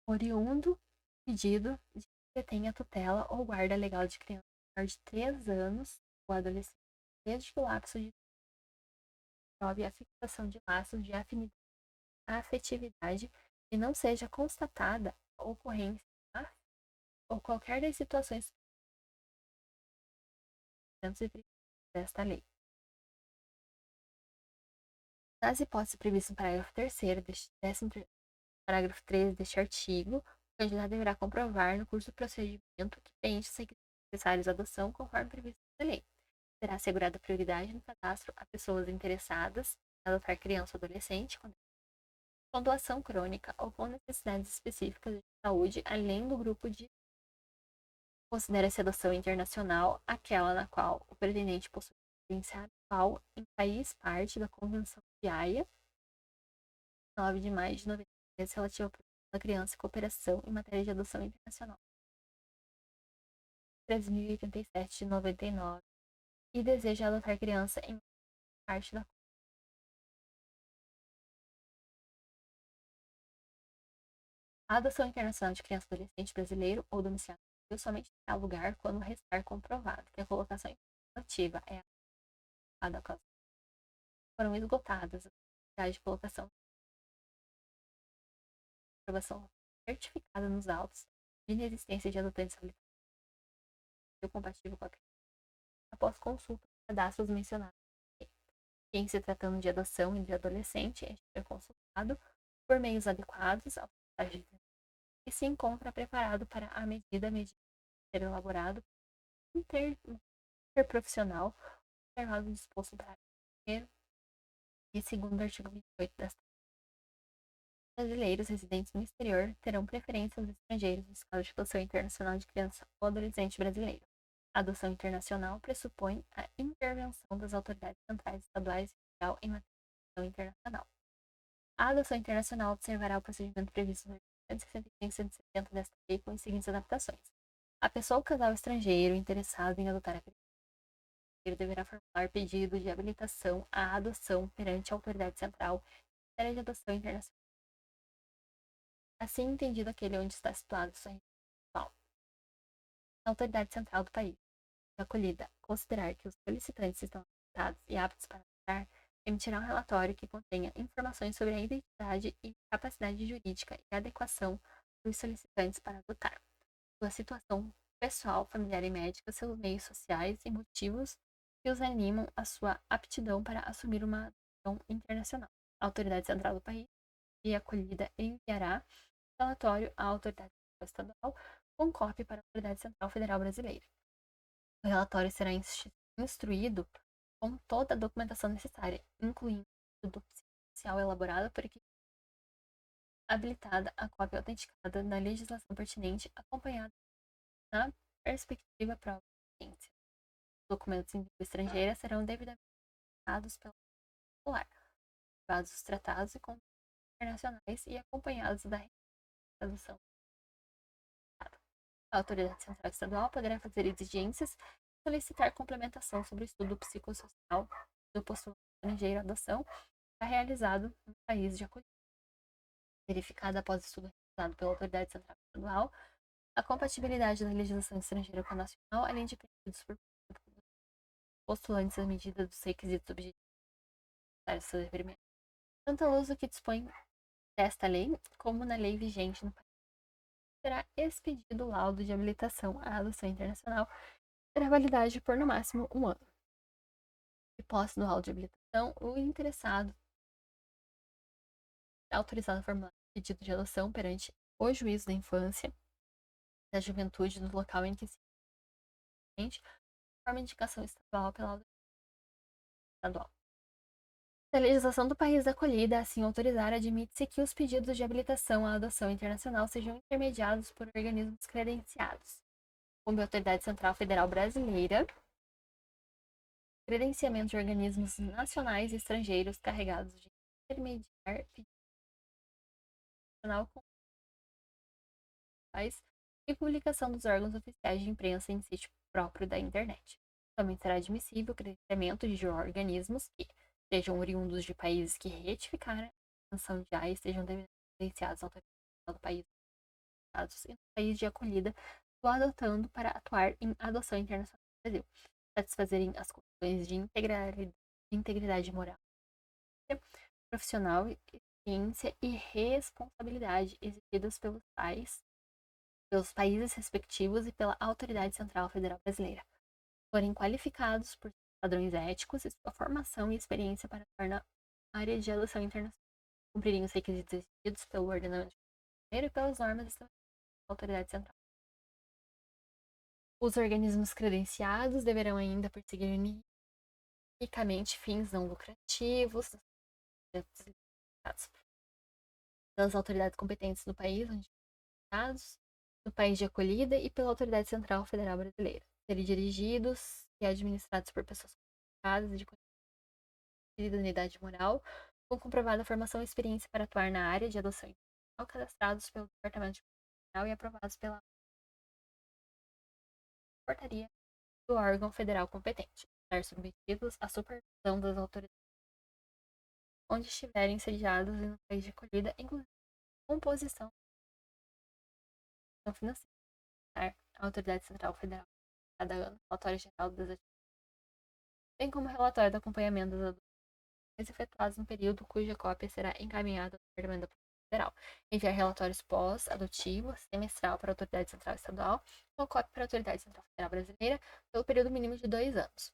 Oriundo pedido de que detenha a tutela ou guarda legal de criança menor de 3 anos ou adolescente, desde que o lapso de prove a fixação de laços de afetividade e não seja constatada a ocorrência ou qualquer das situações desta lei. Nas hipóteses previstas no parágrafo 3º deste 13º parágrafo 13 deste artigo, o candidato deverá comprovar no curso do procedimento que preenche os requisitos necessários à adoção conforme previsto na lei. Será assegurada prioridade no cadastro a pessoas interessadas em adotar criança ou adolescente com doação crônica ou com necessidades específicas de saúde, além do grupo de considera-se adoção internacional aquela na qual o pretendente possui residência habitual em país parte da Convenção de Haia, 9 de maio de 93, relativa à proteção da criança e cooperação em matéria de adoção internacional, 13.087 de 99, e deseja adotar criança em parte da A adoção internacional de criança ou adolescente brasileiro ou domiciliado no Brasil somente terá lugar quando restar comprovado que a colocação ativa é adequada à ocasião. Foram esgotadas as possibilidades de colocação de aprovação certificada nos autos de inexistência de adotantes habilitados compatível com a criança após consulta dos cadastros mencionados. Em se tratando de adoção entre adolescente, este foi consultado por meios adequados ao e se encontra preparado para a medida ser elaborado interprofissional, observado disposto para primeiro e segundo artigo 28 desta lei. Brasileiros residentes no exterior terão preferência aos estrangeiros nos casos de adoção internacional de criança ou adolescente brasileiro. A adoção internacional pressupõe a intervenção das autoridades centrais, estaduais e federal em matéria de adoção internacional. A adoção internacional observará o procedimento previsto no artigo 165 e 170 desta lei com as seguintes adaptações. A pessoa ou casal estrangeiro interessado em adotar a criança deverá formular pedido de habilitação à adoção perante a autoridade central em matéria de adoção internacional. Assim entendido aquele onde está situado sua residência atual. A autoridade central do país de acolhida considerar que os solicitantes estão habilitados e aptos para adotar, emitirá um relatório que contenha informações sobre a identidade e capacidade jurídica e adequação dos solicitantes para adotar, sua situação pessoal, familiar e médica, seus meios sociais e motivos que os animam a sua aptidão para assumir uma adoção internacional. A autoridade central do país de acolhida enviará relatório à autoridade estadual com cópia para a autoridade central federal brasileira. O relatório será instruído com toda a documentação necessária, incluindo o estudo psicossocial elaborado por equipe habilitada, a cópia autenticada da legislação pertinente, acompanhada na perspectiva própria da ciência. Os documentos em língua estrangeira serão devidamente assinados pelo titular, levados os tratados e contratos internacionais e acompanhados da tradução. A autoridade central estadual poderá fazer exigências e solicitar complementação sobre o estudo psicossocial do postulante estrangeiro à adoção realizado no país de acolhida. Verificada após o estudo realizado pela autoridade central estadual, a compatibilidade da legislação estrangeira com a nacional, além de pedidos por postulantes à medida dos requisitos objetivos tanto ao uso que dispõe desta lei, como na lei vigente no país. Será expedido o laudo de habilitação à adoção internacional, terá validade por no máximo 1 ano. De posse do laudo de habilitação, o interessado é autorizado a formular pedido de adoção perante o juízo da infância, da juventude do local em que se encontra, conforme indicação estadual pela autoridade estadual. Se a legislação do país da acolhida assim autorizar, admite-se que os pedidos de habilitação à adoção internacional sejam intermediados por organismos credenciados, como a Autoridade Central Federal Brasileira, credenciamento de organismos nacionais e estrangeiros carregados de intermediar pedido nacional com oficiais e publicação dos órgãos oficiais de imprensa em sítio próprio da internet. Também será admissível o credenciamento de organismos que sejam oriundos de países que retificaram a sanção de A e estejam devidamente credenciados à autoridade do país e no país de acolhida do adotando para atuar em adoção internacional no Brasil, satisfazerem as condições de integridade moral, profissional, ciência e responsabilidade exigidas pelos países respectivos e pela Autoridade Central Federal Brasileira, forem qualificados por padrões éticos e sua formação e experiência para atuar na área de adoção internacional, cumprirem os requisitos exigidos pelo ordenamento brasileiro e pelas normas estabelecidas pela Autoridade Central. Os organismos credenciados deverão ainda perseguir unicamente fins não lucrativos pelas autoridades competentes do país onde estados, no país de acolhida e pela Autoridade Central Federal Brasileira, serem dirigidos e administrados por pessoas qualificadas e de idoneidade moral, com comprovada formação e experiência para atuar na área de adoção internacional, cadastrados pelo Departamento de Federal e aprovados pela portaria do órgão federal competente, estar submetidos à supervisão das autoridades onde estiverem sediados e no país de acolhida, inclusive composição financeira. A Autoridade Central Federal, cada ano, relatório geral das atividades, bem como relatório de acompanhamento das adoções efetuadas no período cuja cópia será encaminhada ao Departamento da Polícia Federal. Enviar relatórios pós-adotivos, semestral para a Autoridade Central Estadual, ou cópia para a Autoridade Central Federal Brasileira, pelo período mínimo de 2 anos.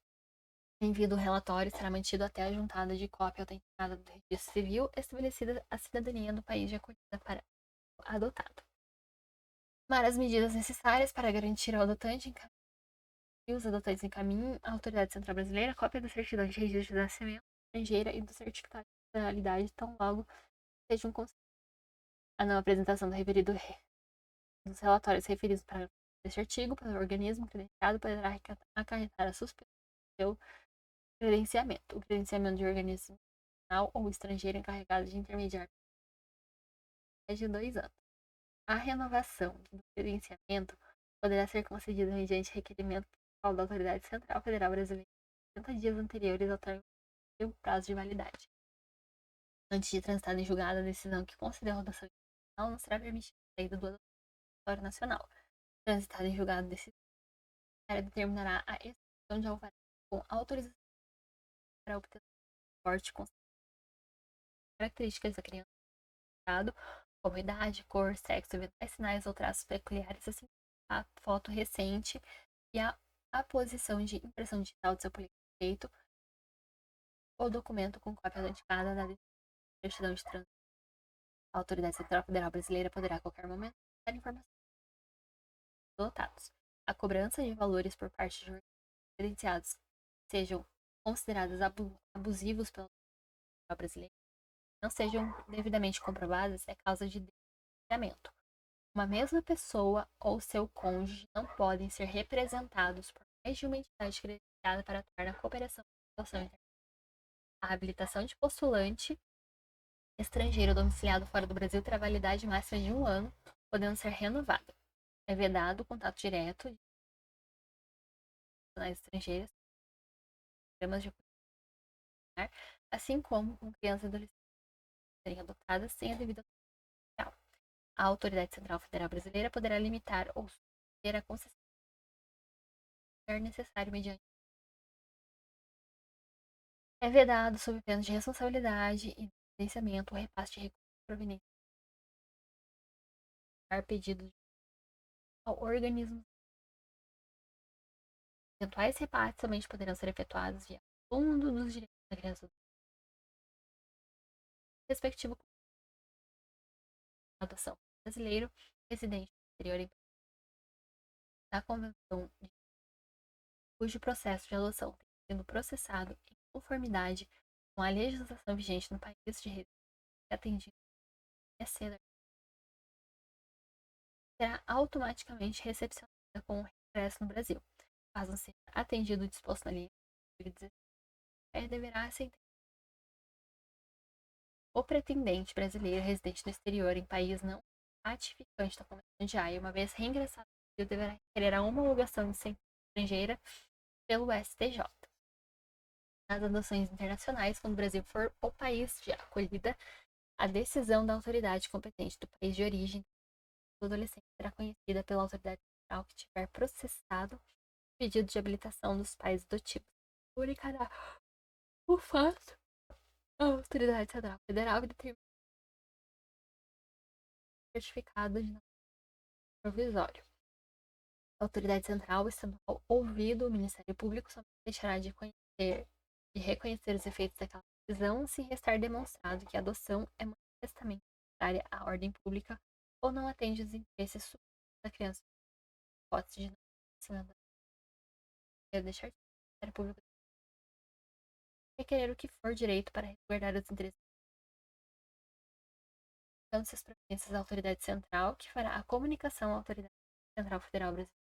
O envio do relatório será mantido até a juntada de cópia autenticada do registro civil, estabelecida a cidadania do país de acolhida para o adotado. Tomar as medidas necessárias para garantir ao adotante e os adotantes encaminhem à Autoridade Central Brasileira cópia da certidão de registro de nascimento estrangeira e do certificado de nacionalidade, tão logo sejam concedidos. A não apresentação dos relatórios referidos para este artigo pelo organismo credenciado poderá acarretar a suspensão do seu credenciamento. O credenciamento de organismo nacional ou estrangeiro encarregado de intermediar é de 2 anos. A renovação do credenciamento poderá ser concedida mediante requerimento da Autoridade Central Federal Brasileira 60 dias anteriores ao término do prazo de validade. Antes de transitar em julgado a decisão que concedeu a adoção internacional, não será permitida a saída do adotório nacional. Transitada em julgado a decisão, determinará a execução de alvará com autorização para a obtenção de porte com características da criança, como idade, cor, sexo, eventuais sinais ou traços peculiares, assim como a foto recente e a posição de impressão digital do seu polígrafo ou documento com cópia autenticada da certidão de trânsito. A Autoridade Central Federal Brasileira poderá a qualquer momento dar informações adotados. A cobrança de valores por parte de credenciados sejam considerados abusivos pela Autoridade Brasileira, não sejam devidamente comprovadas é causa de desligamento. Uma mesma pessoa ou seu cônjuge não podem ser representados por mais de uma entidade credenciada para atuar na cooperação e adoção internacional. A habilitação de postulante estrangeiro domiciliado fora do Brasil terá validade máxima de 1 ano, podendo ser renovada. É vedado o contato direto de nacionais estrangeiras, programas de apoio, assim como com crianças e adolescentes serem adotadas sem a devida autorização. A Autoridade Central Federal Brasileira poderá limitar ou suspender a concessão se necessário mediante é vedado sob pena de responsabilidade e licenciamento o repasse de recursos provenientes pedido ao organismo. Eventuais repasses somente poderão ser efetuados via Fundo dos Direitos da Criança do respectivo adoção brasileiro residente no exterior da Convenção cujo processo de adoção tem sido processado em conformidade com a legislação vigente no país de residência atendido será automaticamente recepcionada com o regresso no Brasil. Caso não seja atendido o disposto na lei 2017, deverá aceitar o pretendente brasileiro residente no exterior em país não ratificante da Convenção de Haia, uma vez reingressado no Brasil, deverá requerer a homologação de sentença estrangeira pelo STJ. Nas adoções internacionais, quando o Brasil for o país de acolhida, a decisão da autoridade competente do país de origem do adolescente será conhecida pela autoridade central que tiver processado o pedido de habilitação dos pais adotivos. Publicará o fato a autoridade central federal e determina o certificado de provisório. A autoridade central estadual, ouvido o Ministério Público, somente deixará de reconhecer os efeitos daquela decisão se restar demonstrado que a adoção é manifestamente contrária à ordem pública ou não atende os interesses superiores da criança. Hipótese de não deixar de o Ministério Público requerer o que for direito para resguardar os interesses dando suas providências à autoridade central, que fará a comunicação à autoridade central federal brasileira.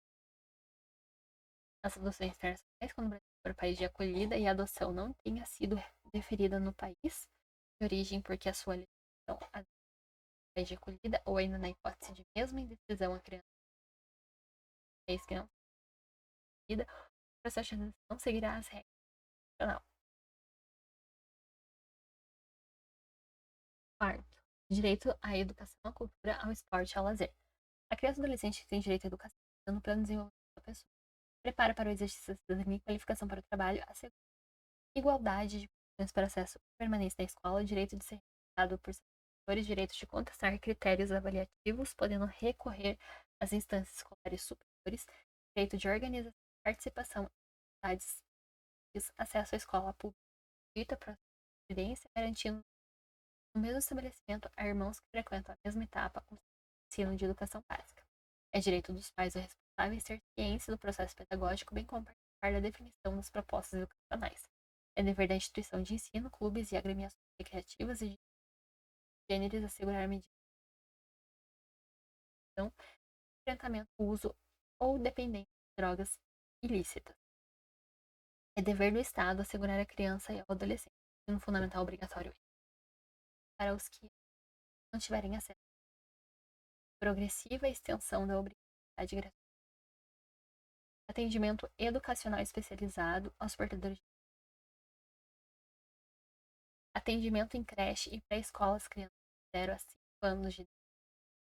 Nas adoções internacionais, quando o Brasil for país de acolhida e a adoção não tenha sido deferida no país de origem porque a sua legislação a país de acolhida ou ainda na hipótese de mesma indecisão a criança país que não acolhida, o processo de adoção seguirá as regras nacional. Quarto, direito à educação, à cultura, ao esporte e ao lazer. A criança e adolescente tem direito à educação, no plano de desenvolvimento da pessoa. Prepara para o exercício da cidadania e qualificação para o trabalho, assegura igualdade de condições para acesso e permanência na escola, direito de ser representado por seus professores, direito de contestar critérios avaliativos, podendo recorrer às instâncias escolares superiores, direito de organização, participação em atividades, acesso à escola pública gratuita para residência, garantindo no mesmo estabelecimento a irmãos que frequentam a mesma etapa o ensino de educação básica. É direito dos pais ou responsáveis ter ciência do processo pedagógico, bem como participar da definição das propostas educacionais. É dever da instituição de ensino, clubes e agremiações recreativas e de gêneros assegurar medidas de enfrentamento ao uso ou dependência de drogas ilícitas. É dever do Estado assegurar a criança e ao adolescente ensino fundamental obrigatório para os que não tiverem acesso. Progressiva extensão da obrigatoriedade gratuita. Atendimento educacional especializado aos portadores de atendimento em creche e pré-escolas crianças de 0 a 5 anos de idade.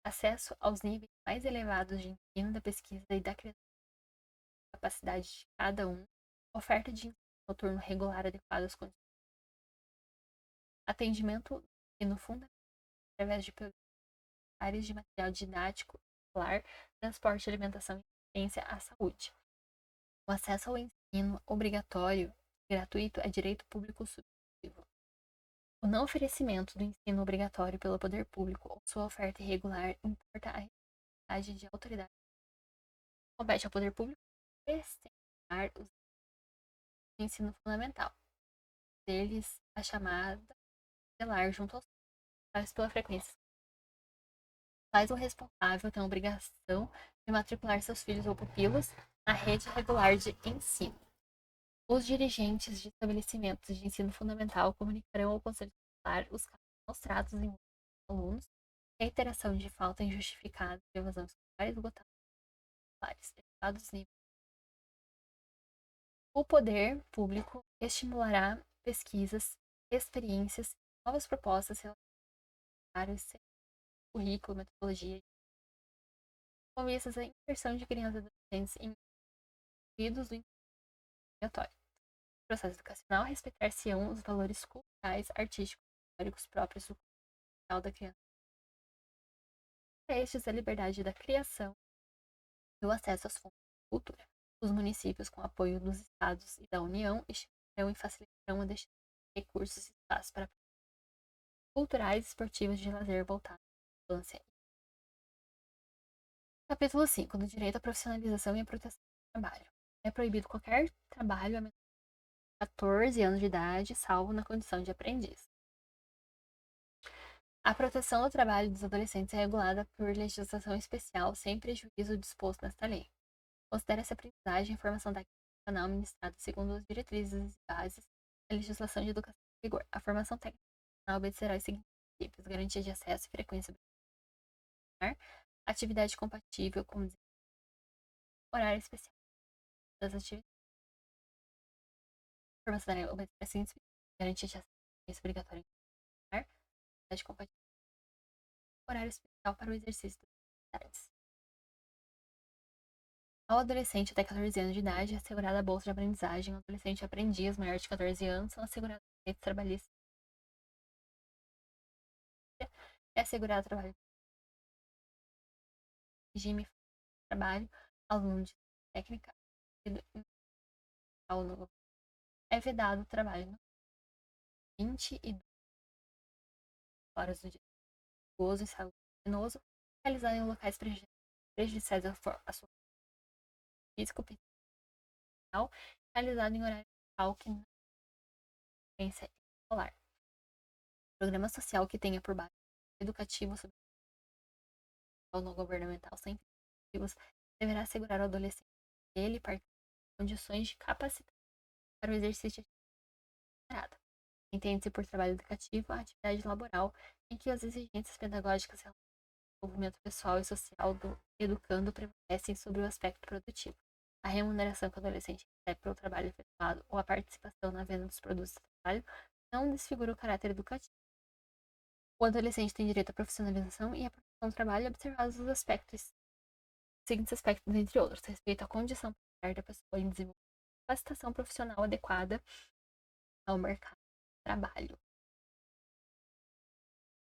Acesso aos níveis mais elevados de ensino da pesquisa e da criação capacidade de cada um. Oferta de ensino noturno regular adequado às condições. Atendimento no ensino fundamental através de áreas de material didático, escolar, transporte, alimentação e assistência à saúde. O acesso ao ensino obrigatório e gratuito é direito público subjetivo. O não oferecimento do ensino obrigatório pelo poder público ou sua oferta irregular importa a responsabilidade de autoridade. Compete ao poder público externar os de ensino fundamental, deles a chamada tutelar junto aos pais pela frequência. Pais ou responsável têm a obrigação de matricular seus filhos ou pupilos na rede regular de ensino. Os dirigentes de estabelecimentos de ensino fundamental comunicarão ao Conselho Escolar os casos mostrados em alunos, reiteração de falta injustificada de evasão escolar, esgotamento escolares, elevados níveis. O poder público estimulará pesquisas, experiências, novas propostas relacionadas currículo, metodologia, com vistas à inserção de crianças e adolescentes em indivíduos do ensino obrigatório. No processo educacional, respeitar-se-ão os valores culturais, artísticos e históricos próprios do cultural da criança. Para estes, a liberdade da criação e o acesso às fontes de cultura. Os municípios, com apoio dos estados e da União, estimularão e facilitarão a destinação de recursos e espaços para culturais e esportivos de lazer voltados à infância. Capítulo 5. Do direito à profissionalização e à proteção do trabalho. É proibido qualquer trabalho a menos de 14 anos de idade, salvo na condição de aprendiz. A proteção do trabalho dos adolescentes é regulada por legislação especial, sem prejuízo disposto nesta lei. Considera-se aprendizagem e formação técnica profissional ministrada segundo as diretrizes e bases da legislação de educação em vigor. A formação técnica profissional obedecerá aos seguintes princípios: garantia de acesso e frequência atividade compatível com horário especial das atividades, proporcionar uma seguinte garantia de acesso obrigatório atividade compatível horário especial para o exercício das atividades. Ao adolescente até 14 anos de idade é assegurada a bolsa de aprendizagem. O adolescente aprendiz maior de 14 anos são assegurados direitos trabalhistas. É assegurado trabalho regime de trabalho, aluno de técnica é vedado o trabalho no 22 horas do dia. Gozo e saúde penoso, realizado em locais prejudiciais à sua físico pessoal, realizado em horário local que não é escolar. Programa social que tenha por base educativo sobre o não governamental sem fins deverá assegurar ao adolescente que ele participe de condições de capacitação para o exercício de atividade. Entende-se por trabalho educativo a atividade laboral em que as exigências pedagógicas relacionadas ao desenvolvimento pessoal e social do educando prevalecem sobre o aspecto produtivo. A remuneração que o adolescente recebe pelo trabalho efetuado ou a participação na venda dos produtos de trabalho não desfigura o caráter educativo. O adolescente tem direito à profissionalização e à proteção do trabalho, observados os seguintes aspectos, entre outros: respeito à condição da pessoa em desenvolver capacitação profissional adequada ao mercado de trabalho.